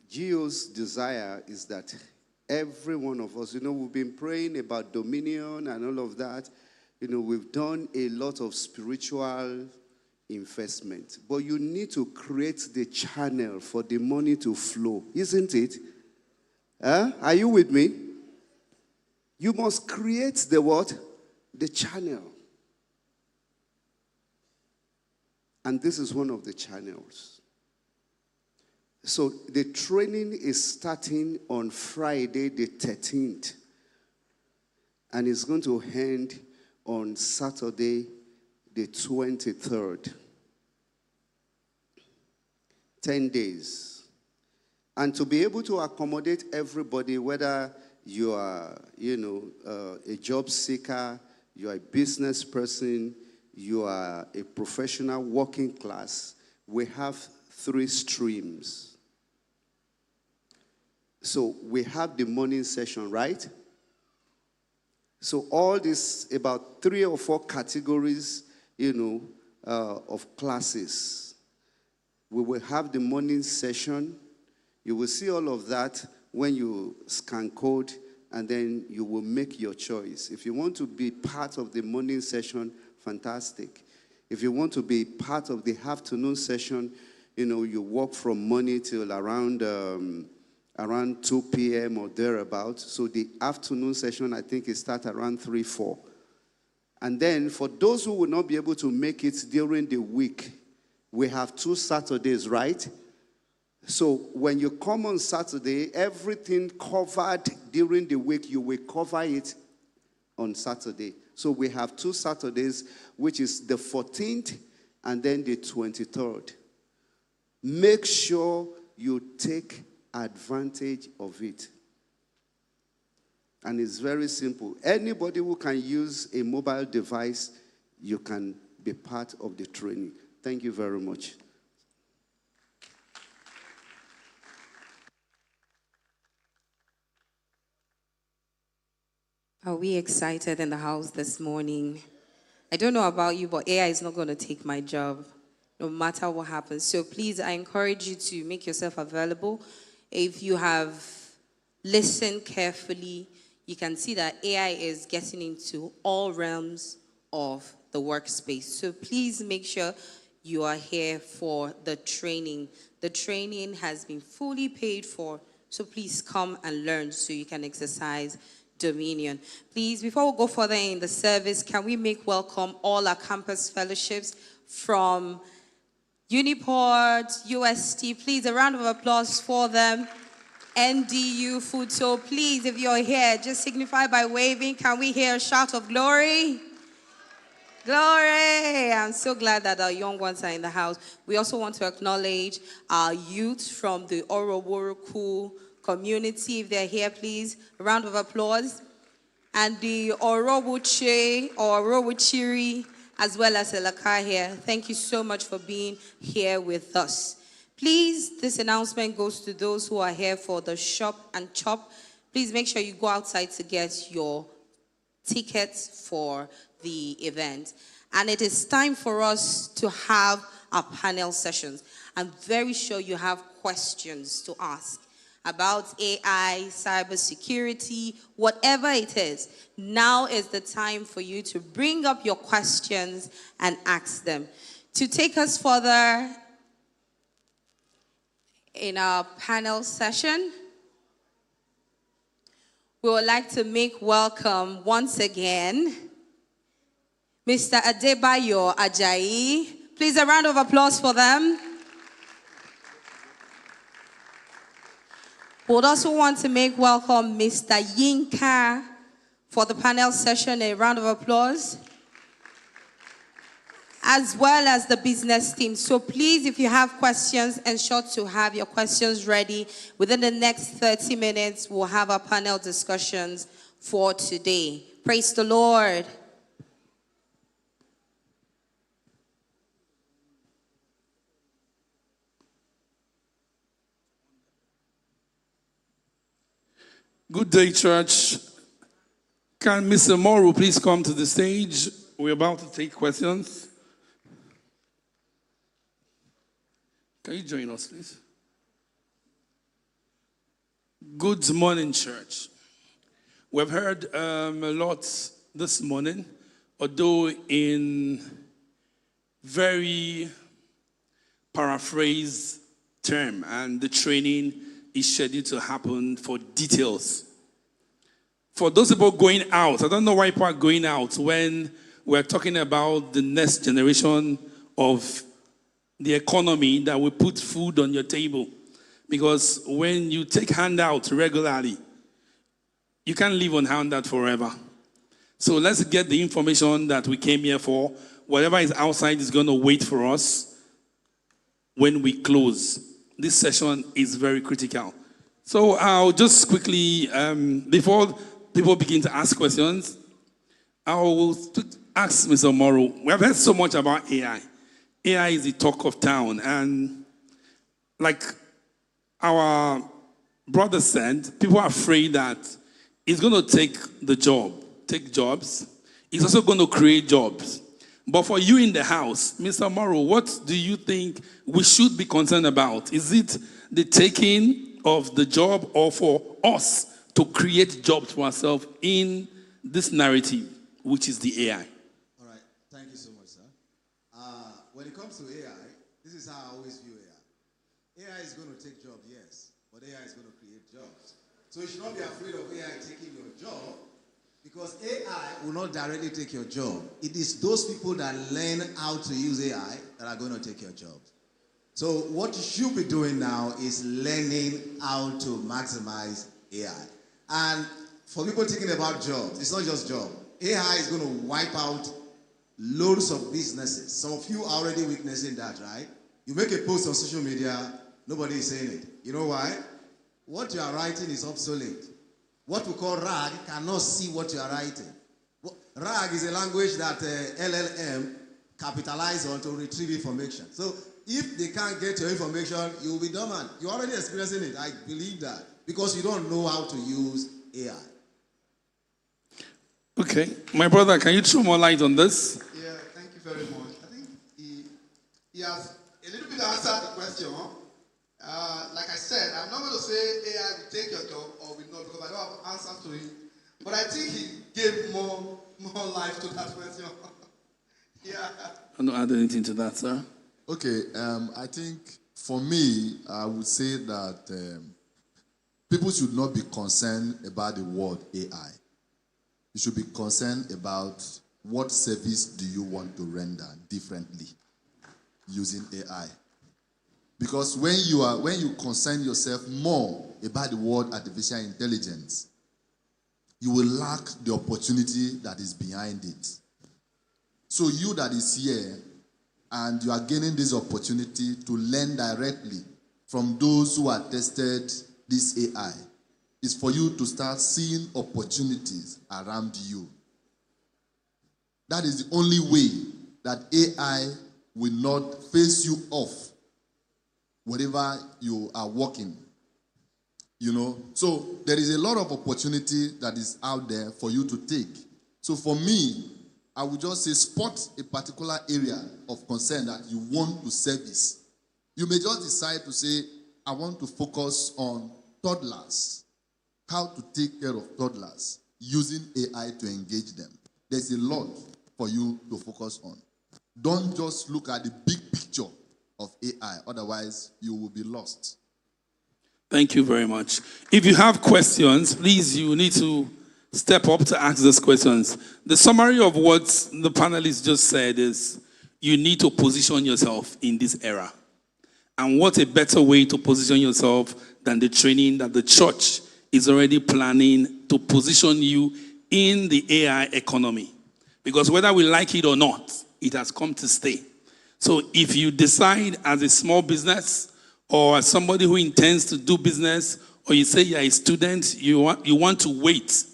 Geo's desire is that every one of us, we've been praying about dominion and all of that. We've done a lot of spiritual investment. But you need to create the channel for the money to flow, isn't it? Are you with me? You must create the what? The channel. And this is one of the channels. So the training is starting on Friday the 13th. And it's going to end on Saturday the 23rd. 10 days. And to be able to accommodate everybody, whether you are, a job seeker, you are a business person, you are a professional working class, we have 3 streams. So we have the morning session, right? So all this, about 3 or 4 categories, of classes. We will have the morning session. You will see all of that when you scan code, and then you will make your choice. If you want to be part of the morning session, fantastic. If you want to be part of the afternoon session, you work from morning till around 2 p.m. or thereabout. So the afternoon session, I think, it starts around 3, 4. And then for those who will not be able to make it during the week, we have 2 Saturdays, right? So when you come on Saturday, everything covered during the week, you will cover it on Saturday. So we have 2 Saturdays, which is the 14th and then the 23rd. Make sure you take advantage of it. And it's very simple. Anybody who can use a mobile device, you can be part of the training. Thank you very much. Are we excited in the house this morning? I don't know about you, but AI is not going to take my job, no matter what happens. So please, I encourage you to make yourself available. If you have listened carefully, you can see that AI is getting into all realms of the workspace. So please make sure you are here for the training. The training has been fully paid for, so please come and learn so you can exercise dominion. Please, before we go further in the service, can we make welcome all our campus fellowships from Uniport, UST. Please, a round of applause for them. NDU Food. So please, if you're here, just signify by waving. Can we hear a shout of glory? Glory! I'm so glad that our young ones are in the house. We also want to acknowledge our youth from the OARHE community. If they're here, please, a round of applause. And the Orowochiri, as well as Elaka here. Thank you so much for being here with us. Please, this announcement goes to those who are here for the shop and chop. Please make sure you go outside to get your tickets for the event. And it is time for us to have our panel sessions. I'm very sure you have questions to ask about AI, cybersecurity, whatever it is. Now is the time for you to bring up your questions and ask them. To take us further in our panel session, we would like to make welcome once again Mr. Adebayo Ajayi. Please, a round of applause for them. We would also want to make welcome Mr. Yinka for the panel session. A round of applause. As well as the business team. So please, if you have questions, ensure to have your questions ready. Within the next 30 minutes, we'll have our panel discussions for today. Praise the Lord. Good day, church. Can Mr. Morrow please come to the stage? We're about to take questions. Can you join us, please? Good morning, church. We've heard a lot this morning, although in very paraphrased term, and the training is scheduled to happen for details. For those people going out, I don't know why people are going out when we're talking about the next generation of the economy that will put food on your table. Because when you take handout regularly, you can't live on handout forever. So let's get the information that we came here for. Whatever is outside is going to wait for us when we close. This session is very critical. So I'll just quickly, before people begin to ask questions, I will ask Mr. Morrow. We have heard so much about AI. AI is the talk of town. And like our brother said, people are afraid that it's going to take jobs. It's also going to create jobs. But for you in the house, Mr. Morrow, what do you think we should be concerned about? Is it the taking of the job, or for us to create jobs for ourselves in this narrative, which is the AI? All right. Thank you so much, sir. When it comes to AI, this is how I always view AI. AI is going to take jobs, yes, but AI is going to create jobs. So you should not be afraid of AI taking your job, because AI will not directly take your job. It is those people that learn how to use AI that are going to take your job. So what you should be doing now is learning how to maximize AI. And for people thinking about jobs, it's not just job. AI is going to wipe out loads of businesses. Some of you are already witnessing that, right? You make a post on social media, nobody is saying it. You know why? What you are writing is obsolete. What we call RAG cannot see what you are writing. RAG is a language that LLM capitalize on to retrieve information. So if they can't get your information, you will be dormant. You're already experiencing it. I believe that. Because you don't know how to use AI. Okay. My brother, can you throw more light on this? Yeah, thank you very much. I think he has a little bit answered the question. Like I said, I'm not going to say AI will take your job or will not, because I don't have answers to it. But I think he gave more life to that question. Yeah. I don't add anything to that, sir. Okay, I think for me, I would say that people should not be concerned about the word AI. You should be concerned about what service do you want to render differently using AI. Because when you concern yourself more about the word artificial intelligence, you will lack the opportunity that is behind it. So you that is here, and you are gaining this opportunity to learn directly from those who have tested this AI, is for you to start seeing opportunities around you. That is the only way that AI will not face you off wherever you are working. You know, so there is a lot of opportunity that is out there for you to take. So for me, I would just say spot a particular area of concern that you want to service. You may just decide to say, I want to focus on toddlers, how to take care of toddlers using AI to engage them. There's a lot for you to focus on. Don't just look at the big picture of AI, otherwise you will be lost. Thank you very much. If you have questions, please, you need to step up to ask those questions. The summary of what the panelists just said is you need to position yourself in this era. And what a better way to position yourself than the training that the church is already planning to position you in the AI economy. Because whether we like it or not, it has come to stay. So if you decide as a small business or as somebody who intends to do business, or you say you're a student, you want to wait,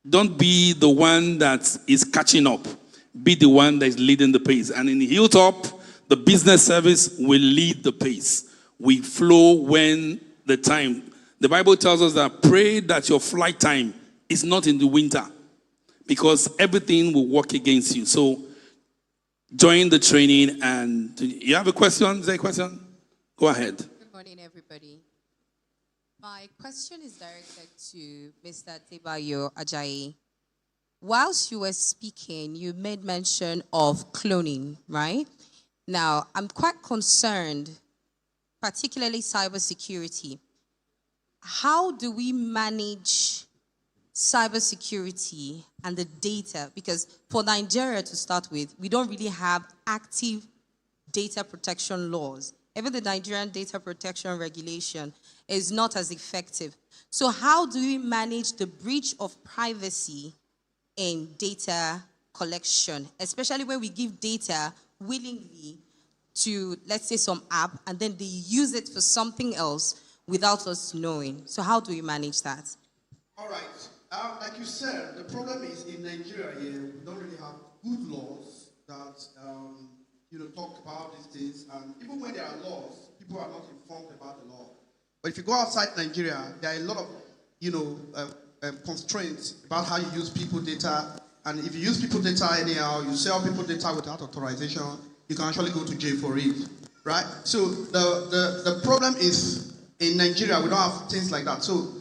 don't be the one that is catching up. Be the one that is leading the pace. And in HillTop, the business service will lead the pace. We flow when the time. The Bible tells us that pray that your flight time is not in the winter, because everything will work against you. So join the training. And you have a question? Is there a question? Go ahead. Good morning, everybody. My question is directed to Mr. Tebayo Ajayi. Whilst you were speaking, you made mention of cloning, right? Now, I'm quite concerned, particularly cybersecurity. How do we manage cybersecurity and the data? Because for Nigeria, to start with, we don't really have active data protection laws. Even the Nigerian data protection regulation is not as effective. So how do we manage the breach of privacy in data collection, especially when we give data willingly to, let's say, some app, and then they use it for something else without us knowing. So how do we manage that? All right. Like you said, the problem is in Nigeria here, we don't really have good laws that talk about these things. And even when there are laws, people are not informed about the law. But if you go outside Nigeria, there are a lot of constraints about how you use people data. And if you use people data anyhow, you sell people data without authorization, you can actually go to jail for it, right? So the problem is in Nigeria, we don't have things like that. So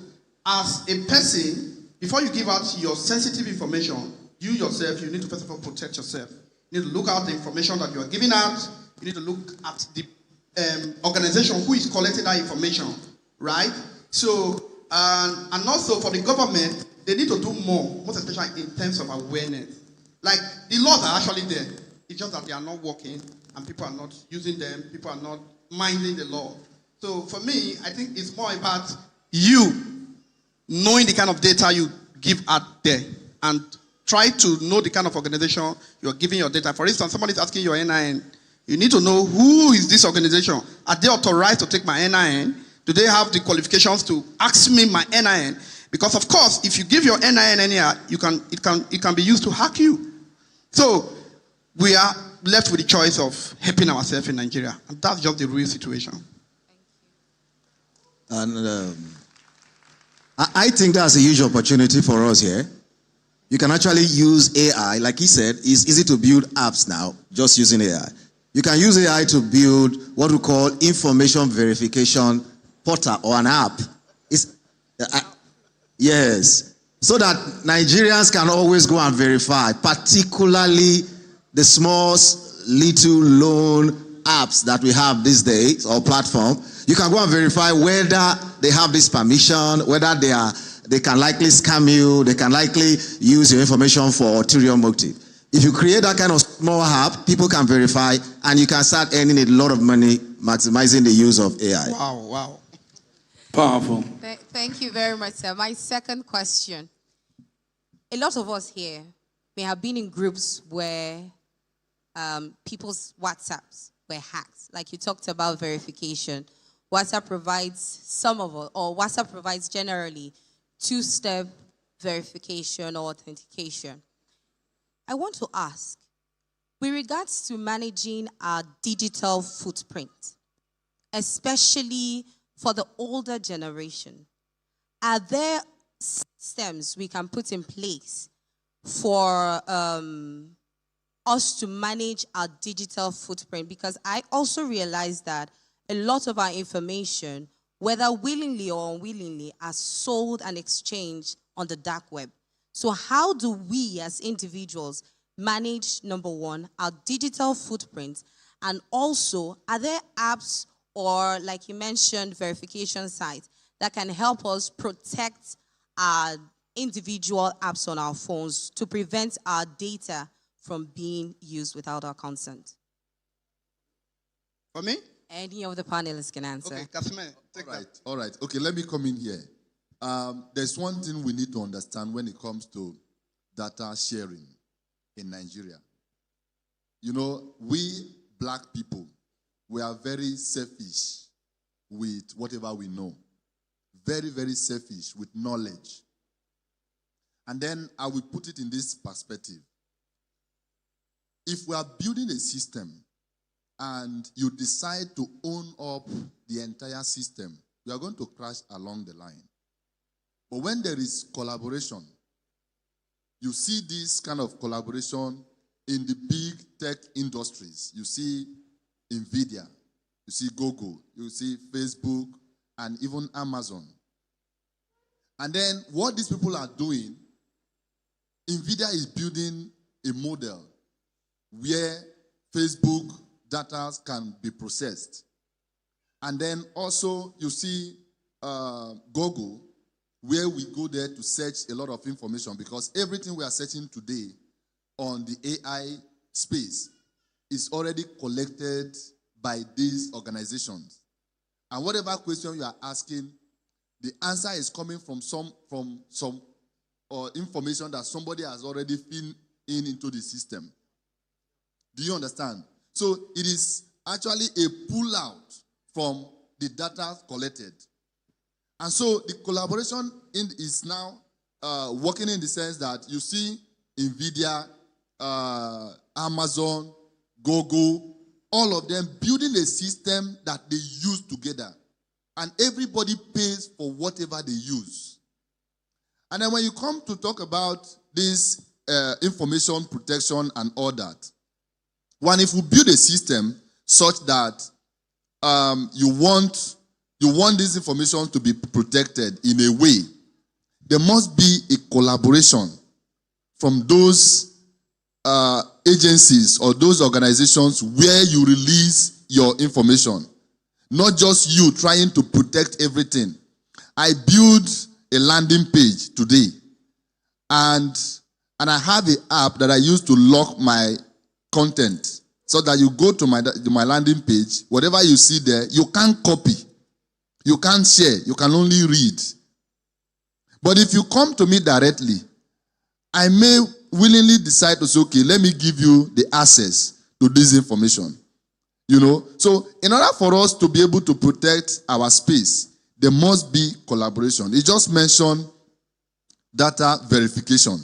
as a person, before you give out your sensitive information, you yourself, you need to first of all protect yourself. You need to look at the information that you are giving out. You need to look at the organization who is collecting that information, right? So, and also for the government, they need to do more, most especially in terms of awareness. Like, the laws are actually there. It's just that they are not working, and people are not using them. People are not minding the law. So for me, I think it's more about you knowing the kind of data you give out there and try to know the kind of organization you're giving your data. For instance, somebody is asking your NIN. You need to know who is this organization. Are they authorized to take my NIN? Do they have the qualifications to ask me my NIN? Because of course, if you give your NIN anyhow, it can be used to hack you. So we are left with the choice of helping ourselves in Nigeria, and that's just the real situation. And I think that's a huge opportunity for us here. You can actually use AI, like he said, it's easy to build apps now, just using AI. You can use AI to build what we call information verification portal or an app. Yes, so that Nigerians can always go and verify, particularly the small, little loan apps that we have these days, or platform. You can go and verify whether they have this permission, whether they can likely scam you, they can likely use your information for ulterior motive. If you create that kind of small app, people can verify, and you can start earning a lot of money maximizing the use of AI. Wow. Powerful. Thank you very much, sir. My second question. A lot of us here may have been in groups where people's WhatsApps were hacked. Like you talked about verification. WhatsApp provides WhatsApp provides generally two-step verification or authentication. I want to ask, with regards to managing our digital footprint, especially for the older generation, are there systems we can put in place for us to manage our digital footprint? Because I also realize that a lot of our information, whether willingly or unwillingly, are sold and exchanged on the dark web. So how do we as individuals manage, number one, our digital footprint? And also, are there apps or, like you mentioned, verification sites that can help us protect our individual apps on our phones to prevent our data from being used without our consent? For me? Any of the panelists can answer. Okay, Kasime, take that. All right. Okay, let me come in here. There's one thing we need to understand when it comes to data sharing in Nigeria. You know, we black people, we are very selfish with whatever we know. Very, very selfish with knowledge. And then I will put it in this perspective. If we are building a system and you decide to own up the entire system, you are going to crash along the line. But when there is collaboration, you see this kind of collaboration in the big tech industries. You see NVIDIA, you see Google, you see Facebook, and even Amazon. And then what these people are doing, NVIDIA is building a model where Facebook data can be processed. And then also you see Google, where we go there to search a lot of information, because everything we are searching today on the AI space is already collected by these organizations. And whatever question you are asking, the answer is coming from some information that somebody has already filled into the system. Do you understand? So it is actually a pull out from the data collected. And so the collaboration is now working in the sense that you see NVIDIA, Amazon, Google, all of them building a system that they use together. And everybody pays for whatever they use. And then when you come to talk about this information protection and all that, one, if we build a system such that you want this information to be protected in a way, there must be a collaboration from those agencies or those organizations where you release your information. Not just you trying to protect everything. I built a landing page today, and I have an app that I use to lock my content, so that you go to my landing page, whatever you see there, you can't copy, you can't share, you can only read. But if you come to me directly, I may willingly decide to say, okay, let me give you the access to this information. So in order for us to be able to protect our space, there must be collaboration. It just mentioned data verification.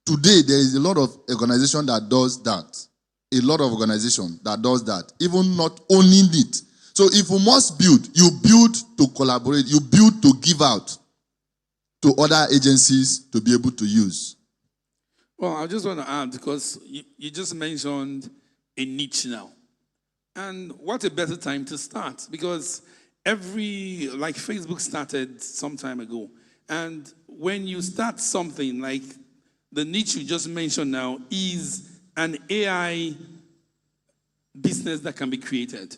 Today, there is a lot of organization that does that. A lot of organization that does that, even not owning it. So if we must build, you build to collaborate, you build to give out to other agencies to be able to use. Well, I just want to add, because you just mentioned a niche now. And what a better time to start, because like Facebook started some time ago. And when you start something like the niche you just mentioned now is an AI business that can be created.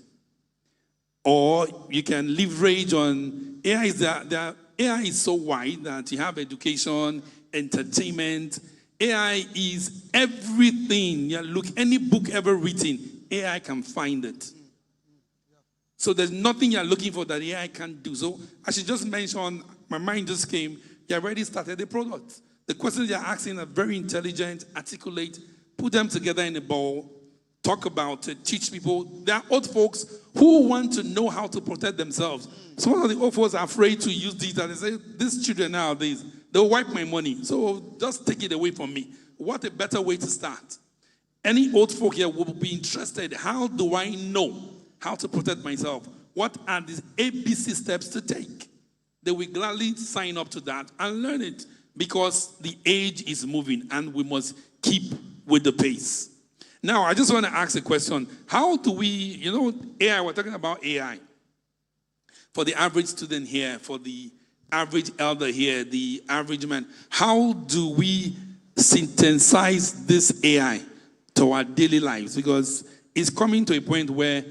Or you can leverage on AI. AI is so wide that you have education, entertainment. AI is everything. Look, any book ever written, AI can find it. So there's nothing you're looking for that AI can't do. So as you just mentioned, my mind just came, you already started the product. The questions you're asking are very intelligent, articulate, put them together in a bowl, talk about it, teach people. There are old folks who want to know how to protect themselves. Some of the old folks are afraid to use these, and they say, these children nowadays, they'll wipe my money, so just take it away from me. What a better way to start. Any old folk here will be interested. How do I know how to protect myself? What are these ABC steps to take? They will gladly sign up to that and learn it, because the age is moving and we must keep with the pace. Now, I just want to ask a question. How do we, AI, we're talking about AI. For the average student here, for the average elder here, the average man, how do we synthesize this AI to our daily lives? Because it's coming to a point where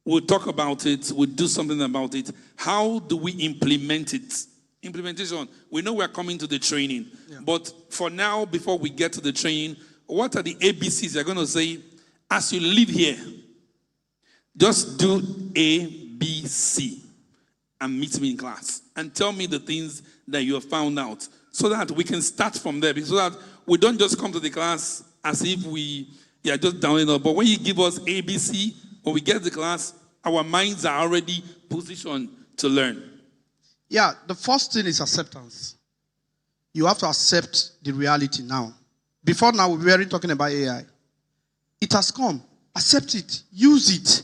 we'll talk about it, we'll do something about it. How do we implement it? Implementation. We know we're coming to the training. Yeah. But for now, before we get to the training, what are the ABCs you're going to say as you live here? Just do A, B, C and meet me in class. And tell me the things that you have found out, so that we can start from there. So that we don't just come to the class as if we are just downloading it. But when you give us ABC, when we get to the class, our minds are already positioned to learn. Yeah, the first thing is acceptance. You have to accept the reality now. Before now, we were talking about AI. It has come. Accept it. Use it.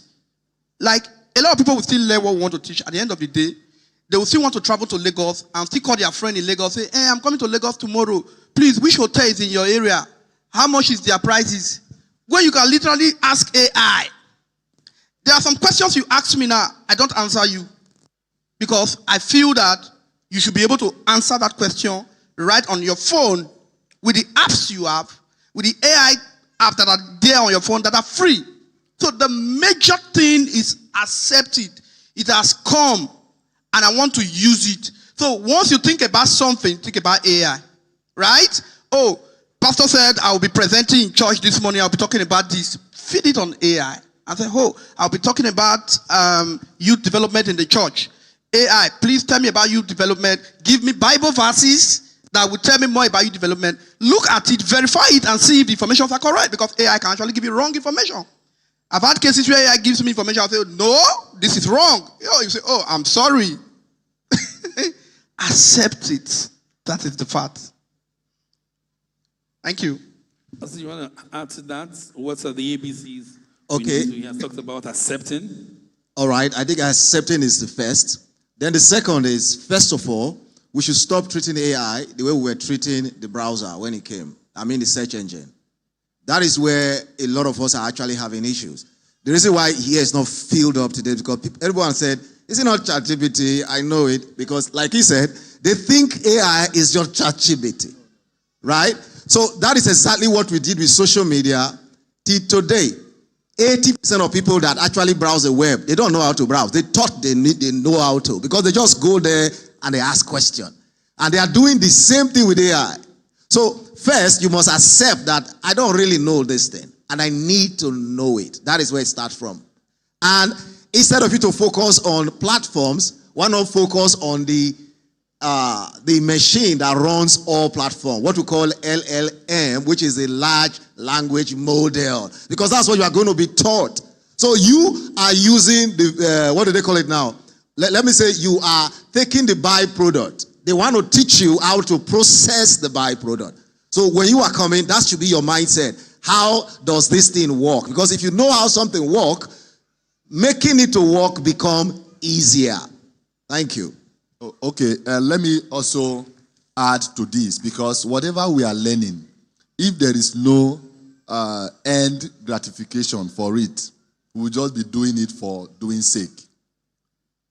Like, a lot of people will still learn what we want to teach. At the end of the day, they will still want to travel to Lagos and still call their friend in Lagos, say, hey, I'm coming to Lagos tomorrow. Please, which hotel is in your area? How much is their prices? When you can literally ask AI. There are some questions you ask me now, I don't answer you. Because I feel that you should be able to answer that question right on your phone with the apps you have, with the AI apps that are there on your phone that are free. So the major thing is accept it. It has come, and I want to use it. So once you think about something, think about AI, right? Oh, pastor said I will be presenting in church this morning. I'll be talking about this. Feed it on AI. I say, oh, I'll be talking about youth development in the church. AI, please tell me about youth development. Give me Bible verses that will tell me more about youth development. Look at it, verify it, and see if the information are correct, because AI can actually give you wrong information. I've had cases where AI gives me information, I'll say, no, this is wrong. You say, oh, I'm sorry. Accept it. That is the fact. Thank you. So you want to add to that? What are the ABCs? Okay. We have talked about accepting. All right, I think accepting is the first. Then the second is, first of all, we should stop treating AI the way we were treating the browser when it came. I mean the search engine. That is where a lot of us are actually having issues. The reason why here is not filled up today because everyone said, is it not ChatGPT? I know it. Because like he said, they think AI is just ChatGPT. Right? So that is exactly what we did with social media till today. 80% of people that actually browse the web, they don't know how to browse. They thought they know how to because they just go there and they ask questions. And they are doing the same thing with AI. So first, you must accept that I don't really know this thing and I need to know it. That is where it starts from. And instead of you to focus on platforms, why not focus on the machine that runs all platforms, what we call LLM, which is a large language model, because that's what you are going to be taught. So you are using the, what do they call it now? Let me say you are taking the byproduct. They want to teach you how to process the byproduct. So when you are coming, that should be your mindset. How does this thing work? Because if you know how something works, making it to work become easier. Thank you. Okay, let me also add to this because whatever we are learning, if there is no end gratification for it, we'll just be doing it for doing sake.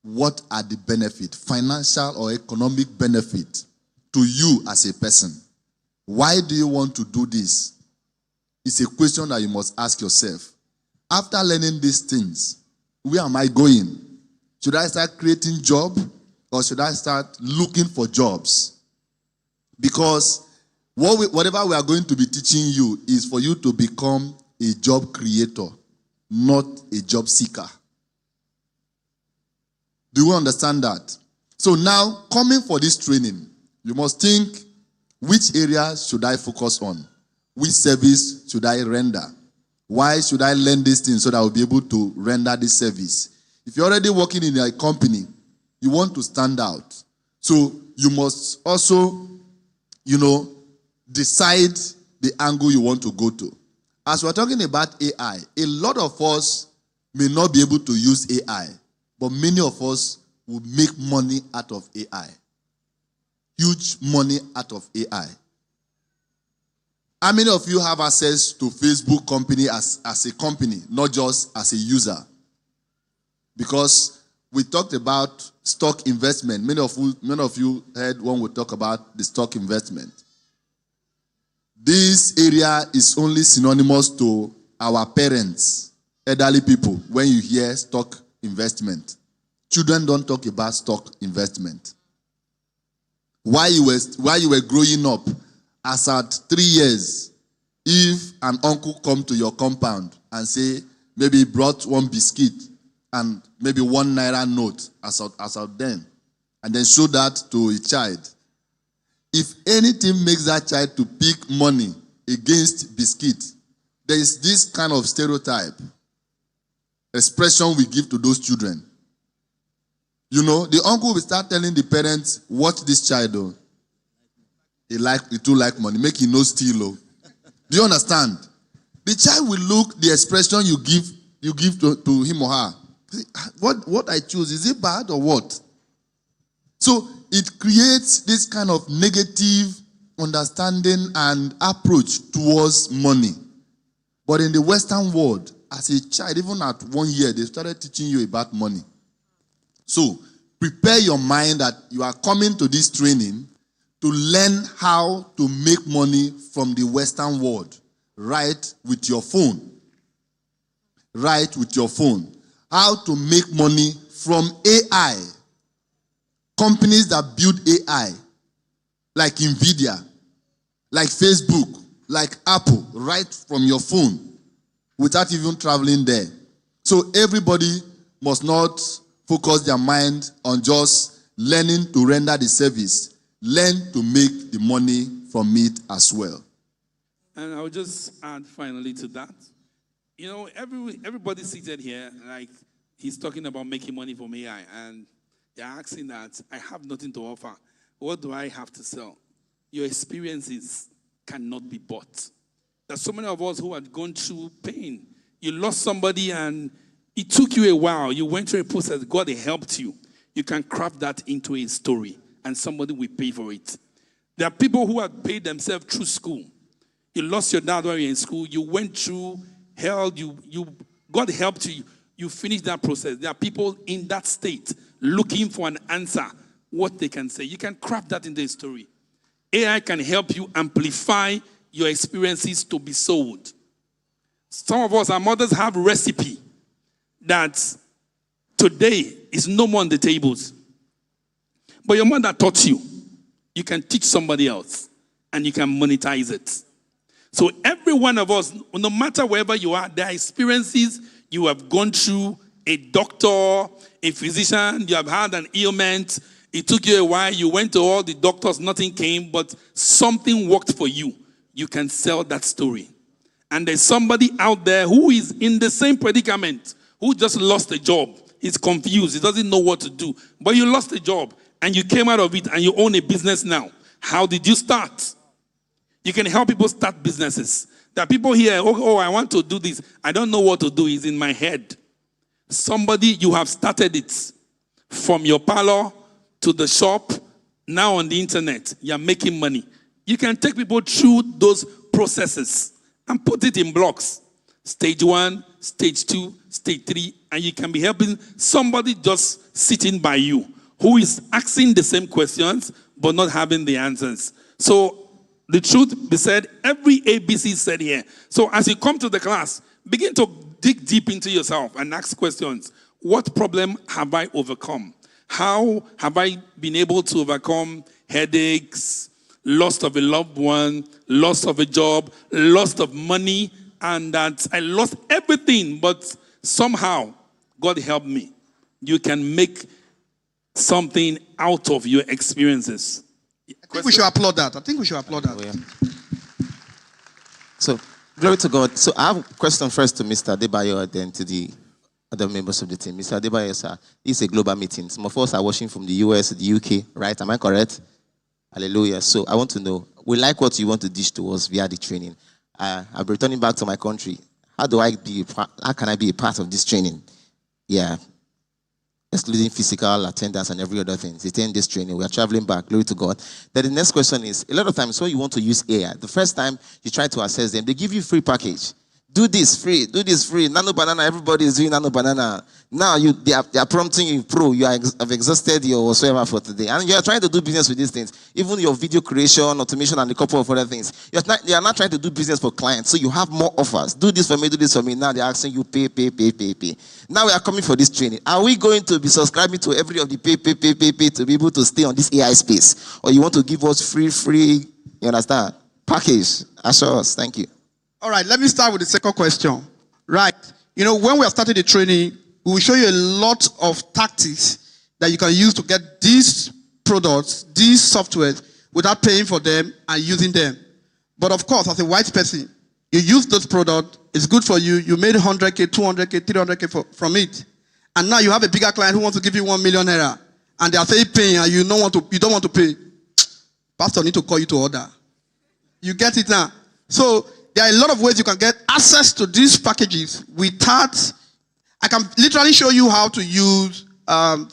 What are the benefits, financial or economic benefit to you as a person? Why do you want to do this? It's a question that you must ask yourself. After learning these things, where am I going? Should I start creating job or should I start looking for jobs? Because whatever we are going to be teaching you is for you to become a job creator, not a job seeker. Do you understand that? So now, coming for this training, you must think, which area should I focus on? Which service should I render? Why should I learn this thing so that I will be able to render this service? If you're already working in a company, you want to stand out. So you must also, decide the angle you want to go to. As we're talking about AI, a lot of us may not be able to use AI, but many of us will make money out of AI. Huge money out of AI. How many of you have access to Facebook company as a company, not just as a user? Because we talked about stock investment. Many of you heard when we talk about the stock investment. This area is only synonymous to our parents, elderly people, when you hear stock investment. Children don't talk about stock investment. While you were growing up, as at 3 years, if an uncle come to your compound and say, maybe he brought one biscuit and maybe 1 naira note as of then, and then show that to a child, if anything makes that child to pick money against biscuit, there is this kind of stereotype, expression we give to those children. The uncle will start telling the parents, watch this child, oh. He too like money, make him no steal. Oh. Do you understand? The child will look, the expression you give to him or her. What I choose, is it bad or what? So it creates this kind of negative understanding and approach towards money. But in the Western world, as a child, even at 1 year, they started teaching you about money. So prepare your mind that you are coming to this training to learn how to make money from the Western world. Right with your phone. Right with your phone. How to make money from AI. Companies that build AI, like NVIDIA, like Facebook, like Apple, right from your phone, without even traveling there. So everybody must not focus their mind on just learning to render the service. Learn to make the money from it as well. And I'll just add finally to that. Everybody seated here, like he's talking about making money from AI. And They're asking that, I have nothing to offer. What do I have to sell? Your experiences cannot be bought. There's so many of us who had gone through pain. You lost somebody and it took you a while. You went through a process. God helped you. You can craft that into a story and somebody will pay for it. There are people who have paid themselves through school. You lost your dad when you were in school. You went through hell. God helped you. You finished that process. There are people in that state looking for an answer, what they can say. You can craft that into a story. AI can help you amplify your experiences to be sold. Some of us, our mothers have recipe that today is no more on the tables. But your mother taught you. You can teach somebody else and you can monetize it. So every one of us, no matter wherever you are, there are experiences you have gone through, a doctor, a physician, you have had an ailment, it took you a while, you went to all the doctors, nothing came, but something worked for you. You can sell that story. And there's somebody out there who is in the same predicament, who just lost a job. He's confused, he doesn't know what to do. But you lost a job, and you came out of it, and you own a business now. How did you start? You can help people start businesses. There are people here, oh, I want to do this. I don't know what to do. It's in my head. Somebody, you have started it. From your parlor to the shop, now on the internet, you're making money. You can take people through those processes and put it in blocks. Stage 1, stage 2, stage 3, and you can be helping somebody just sitting by you who is asking the same questions but not having the answers. So the truth be said, every ABC is said here. So as you come to the class, begin to dig deep into yourself and ask questions. What problem have I overcome? How have I been able to overcome headaches, loss of a loved one, loss of a job, loss of money, and that I lost everything, but somehow God helped me. You can make something out of your experiences. I think we should applaud that. So, glory to God. So, I have a question first to Mr. Adebayo and then to the other members of the team. Mr. Adebayo, sir, this is a global meeting. Some of us are watching from the US, the UK, right? Am I correct? Hallelujah. So, I want to know, we like what you want to dish to us via the training. I'll be returning back to my country. How can I be a part of this training? Yeah. Excluding physical attendance and every other thing. It's 10 days training. We are traveling back. Glory to God. Then the next question is, a lot of times when you want to use AI, the first time you try to access them, they give you free package. Do this free. Nano banana, everybody is doing nano banana. Now they are prompting you, pro, you have exhausted your whatsoever for today. And you are trying to do business with these things. Even your video creation, automation, and a couple of other things. You are not trying to do business for clients. So you have more offers. Do this for me, do this for me. Now they're asking you pay. Now we are coming for this training. Are we going to be subscribing to every of the pay to be able to stay on this AI space? Or you want to give us free, you understand, package? Assure us. Thank you. All right, let me start with the second question. Right. You know, when we are starting the training, we will show you a lot of tactics that you can use to get these products, these softwares, without paying for them and using them. But of course, as a white person, you use this product, it's good for you, you made 100K, 200K, 300K from it. And now you have a bigger client who wants to give you 1 million naira. And they are saying paying and you don't want to pay. Pastor need to call you to order. You get it now? So, there are a lot of ways you can get access to these packages without. I can literally show you how to use,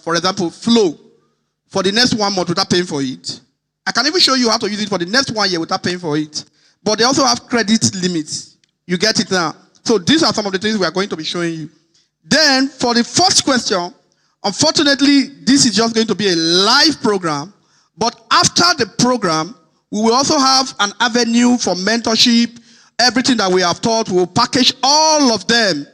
for example, Flow for the next 1 month without paying for it. I can even show you how to use it for the next 1 year without paying for it. But they also have credit limits. You get it now? So these are some of the things we are going to be showing you. Then, for the first question, unfortunately, this is just going to be a live program. But after the program, we will also have an avenue for mentorship. Everything that we have taught, we will package all of them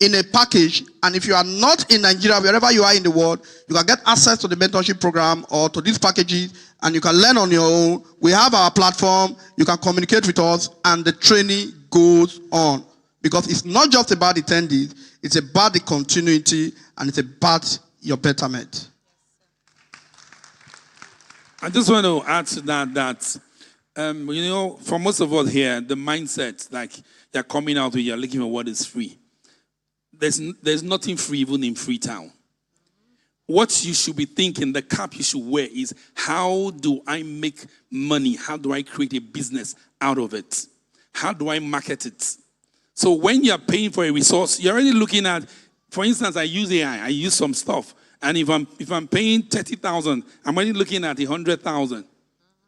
in a package. And if you are not in Nigeria, wherever you are in the world, you can get access to the mentorship program or to these packages, and you can learn on your own. We have our platform. You can communicate with us, and the training goes on. Because it's not just about the 10 days. It's about the continuity, and it's about your betterment. I just want to add to that you know, for most of us here, the mindset, like you're coming out with, you're looking for what is free. There's nothing free even in Freetown. what you should be thinking, the cap you should wear is, how do I make money? How do I create a business out of it? How do I market it? So when you're paying for a resource, you're already looking at, for instance, I use AI, I use some stuff. And if I'm paying 30,000, I'm already looking at 100,000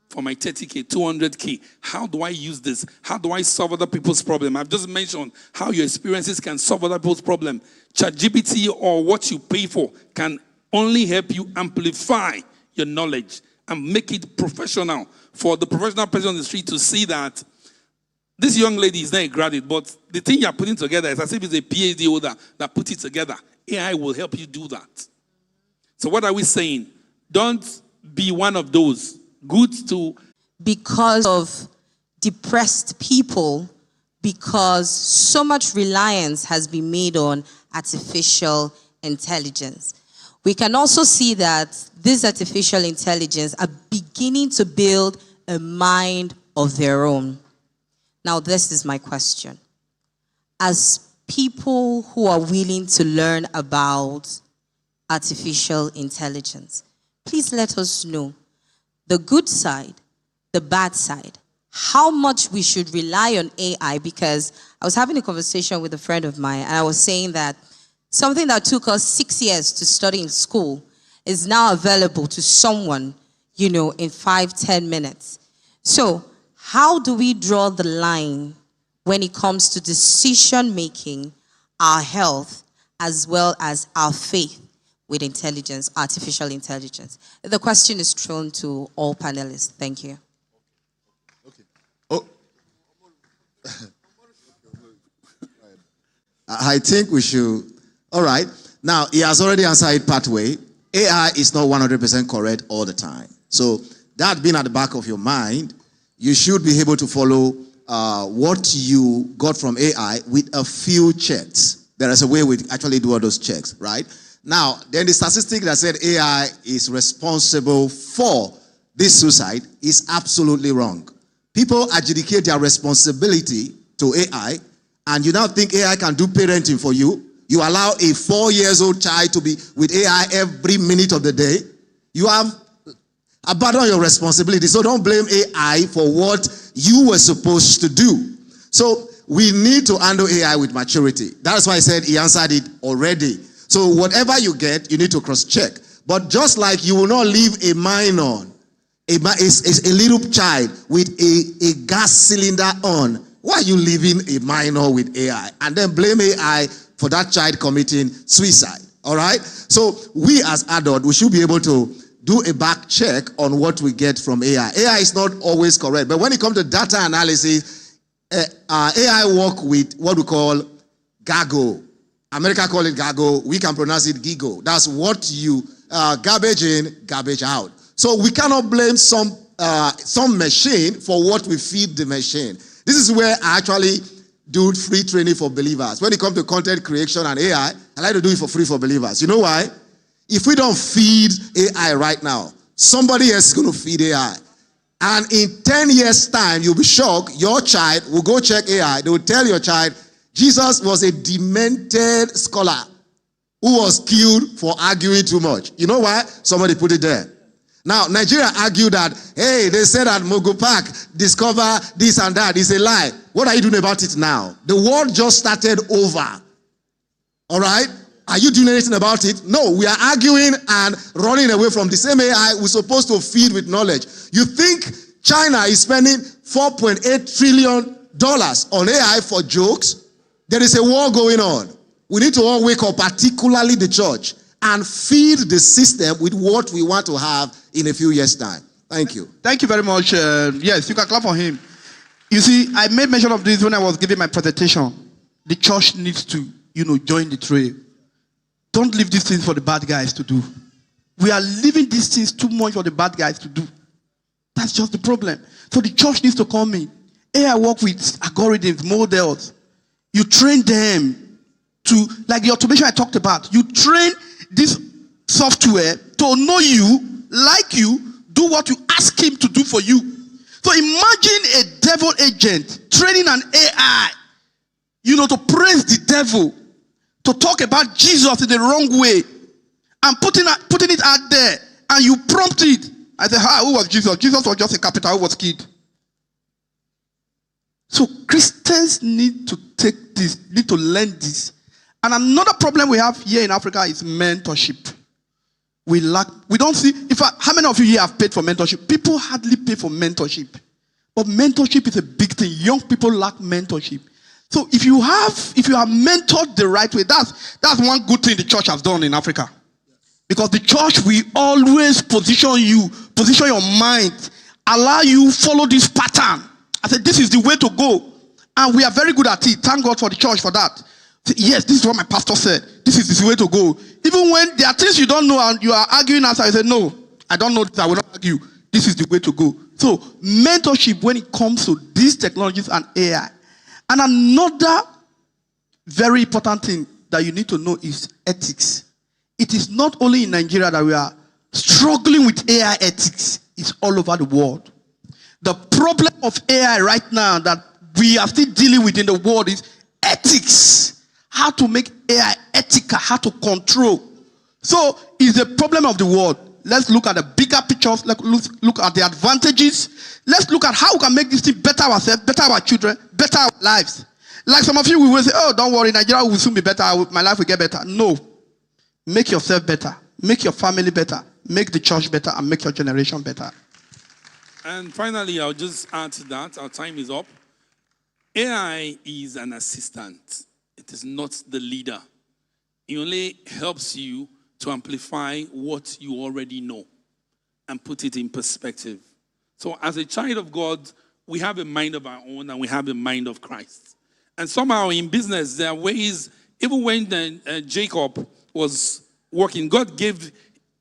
for my 30K, 200K. How do I use this? How do I solve other people's problem? I've just mentioned how your experiences can solve other people's problem. ChatGPT or what you pay for can only help you amplify your knowledge and make it professional for the professional person on the street to see that this young lady is not a graduate, but the thing you're putting together is as if it's a PhD holder that put it together. AI will help you do that. So what are we saying? Don't be one of those. Good to... Because of depressed people, because so much reliance has been made on artificial intelligence. We can also see that this artificial intelligence are beginning to build a mind of their own. Now, this is my question. As people who are willing to learn about artificial intelligence, please let us know the good side, the bad side, how much we should rely on AI, because I was having a conversation with a friend of mine and I was saying that something that took us 6 years to study in school is now available to someone, in 5-10 minutes. So how do we draw the line when it comes to decision making, our health, as well as our faith with intelligence, artificial intelligence? The question is thrown to all panelists. Thank you. Okay. Oh. I think we should. All right. Now, he has already answered partway. AI is not 100% correct all the time. So that being at the back of your mind, you should be able to follow what you got from AI with a few checks. There is a way we actually do all those checks, right? Now, then the statistic that said AI is responsible for this suicide is absolutely wrong. People adjudicate their responsibility to AI, and you now think AI can do parenting for you. You allow a 4-year-old child to be with AI every minute of the day. You have abandoned your responsibility. So don't blame AI for what you were supposed to do. So we need to handle AI with maturity. That's why I said he answered it already. So whatever you get, you need to cross-check. But just like you will not leave a minor, a little child with a gas cylinder on, why are you leaving a minor with AI? And then blame AI for that child committing suicide, all right? So we as adults, we should be able to do a back check on what we get from AI. AI is not always correct, but when it comes to data analysis, AI work with what we call GAGO. America call it GAGO. We can pronounce it GIGO. That's what you garbage in, garbage out. So we cannot blame some machine for what we feed the machine. This is where I actually do free training for believers. When it comes to content creation and AI, I like to do it for free for believers. You know why? If we don't feed AI right now, somebody else is going to feed AI. And in 10 years' time, you'll be shocked. Your child will go check AI. They will tell your child, Jesus was a demented scholar who was killed for arguing too much. You know why? Somebody put it there. Now, Nigeria argued that, hey, they said that Mogo Park discovered this and that. It's a lie. What are you doing about it now? The world just started over. All right? Are you doing anything about it? No, we are arguing and running away from the same AI we're supposed to feed with knowledge. You think China is spending $4.8 trillion on AI for jokes? There is a war going on. We need to all wake up, particularly the church, and feed the system with what we want to have in a few years' time. Thank you. Thank you very much. Yes, you can clap for him. You see, I made mention of this when I was giving my presentation. The church needs to, join the trail. Don't leave these things for the bad guys to do. We are leaving these things too much for the bad guys to do. That's just the problem. So the church needs to come in. AI work with algorithms, models. You train them to, like the automation I talked about, you train this software to know you, like you, do what you ask him to do for you. So imagine a devil agent training an AI, to praise the devil, to talk about Jesus in the wrong way, and putting it out there, and you prompt it. I said, who was Jesus? Jesus was just a carpenter who was killed. So Christians need to take this, need to learn this. And another problem we have here in Africa is mentorship. We don't see, in fact, how many of you here have paid for mentorship? People hardly pay for mentorship. But mentorship is a big thing. Young people lack mentorship. So if you are mentored the right way, that's one good thing the church has done in Africa. Because the church will always position your mind, allow you follow this pattern. I said, this is the way to go. And we are very good at it. Thank God for the church for that. Say, yes, this is what my pastor said. This is the way to go. Even when there are things you don't know and you are arguing answer, I say, no, I don't know this, I will not argue. This is the way to go. So, mentorship when it comes to these technologies and AI. And another very important thing that you need to know is ethics. It is not only in Nigeria that we are struggling with AI ethics. It's all over the world. The problem of AI right now that we are still dealing with in the world is ethics. How to make AI ethical, how to control. So, it's a problem of the world. Let's look at the bigger pictures. Let's look at the advantages. Let's look at how we can make this thing better ourselves, better our children, better our lives. Like some of you will say, oh, don't worry, Nigeria will soon be better. My life will get better. No. Make yourself better. Make your family better. Make the church better and make your generation better. And finally, I'll just add to that. Our time is up. AI is an assistant. It is not the leader. It only helps you to amplify what you already know and put it in perspective. So as a child of God, we have a mind of our own and we have a mind of Christ. And somehow in business, there are ways, even when Jacob was working, God gave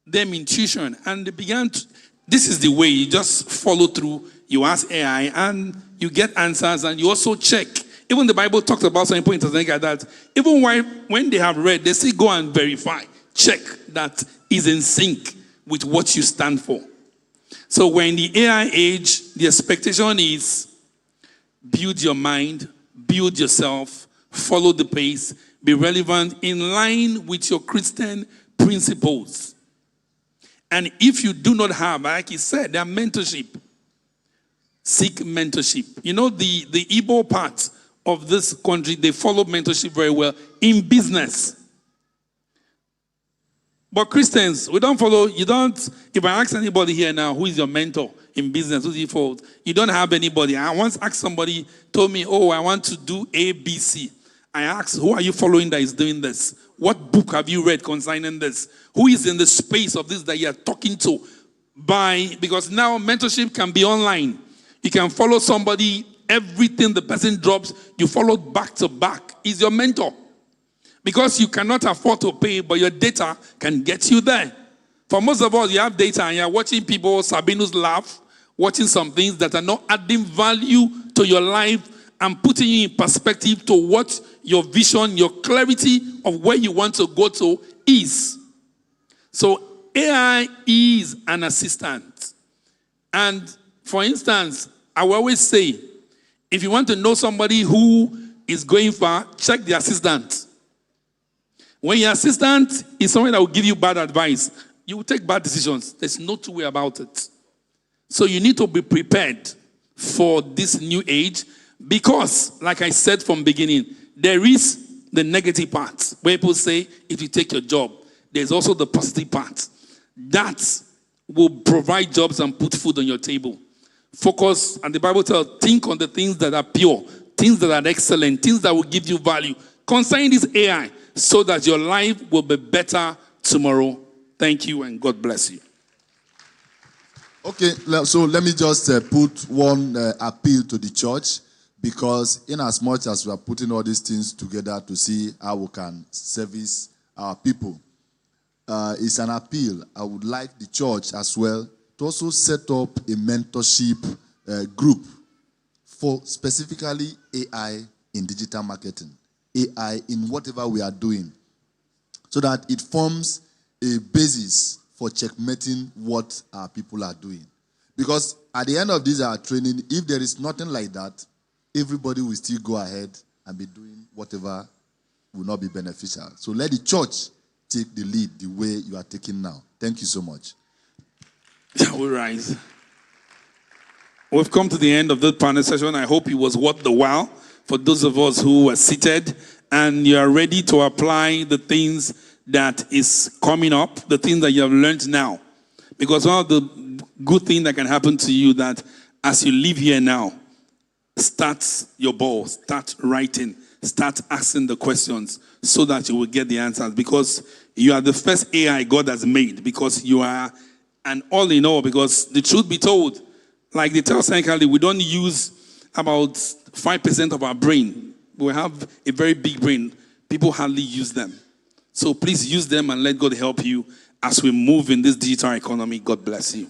them intuition and they began to, this is the way, you just follow through, you ask AI and you get answers and you also check. Even the Bible talks about some points like that. Even when they have read, they say go and verify. Check that is in sync with what you stand for. So we're in the AI age, the expectation is build your mind, build yourself, follow the pace, be relevant in line with your Christian principles. And if you do not have, like he said, there are mentorship. Seek mentorship. You know, the Igbo part of this country, they follow mentorship very well in business. But Christians, we don't follow, you don't, if I ask anybody here now, who is your mentor in business, who's your fault? You don't have anybody. I once asked somebody, told me, oh, I want to do ABC. I asked, who are you following that is doing this? What book have you read concerning this? Who is in the space of this that you're talking to? Because now mentorship can be online. You can follow somebody, everything the person drops, you follow back to back. Is your mentor. Because you cannot afford to pay, but your data can get you there. For most of us, you have data and you're watching people, Sabinus laugh, watching some things that are not adding value to your life and putting you in perspective to what your vision, your clarity of where you want to go to is. So AI is an assistant. And for instance, I will always say, if you want to know somebody who is going far, check the assistant. When your assistant is someone that will give you bad advice, you will take bad decisions. There's no two way about it. So you need to be prepared for this new age because, like I said from beginning, there is the negative part where people say, if you take your job, there's also the positive part. That will provide jobs and put food on your table. Focus, and the Bible tells, think on the things that are pure, things that are excellent, things that will give you value. Concerning this AI, so that your life will be better tomorrow. Thank you and God bless you. Okay, so let me just put one appeal to the church, because in as much as we are putting all these things together to see how we can service our people, it's an appeal. I would like the church as well to also set up a mentorship group for specifically AI in digital marketing. AI in whatever we are doing, so that it forms a basis for checkmating what our people are doing. Because at the end of this our training, if there is nothing like that, everybody will still go ahead and be doing whatever will not be beneficial. So let the church take the lead the way you are taking now. Thank you so much. Shall we rise? We've come to the end of the panel session. I hope it was worth the while for those of us who were seated and you are ready to apply the things that is coming up, the things that you have learned now. Because one of the good things that can happen to you that as you live here now, start your ball, start writing, start asking the questions so that you will get the answers. Because you are the first AI God has made. Because you are an all in all. Because the truth be told, like they tell cynically, we don't use about 5% of our brain. We have a very big brain. People hardly use them. So please use them and let God help you as we move in this digital economy. God bless you.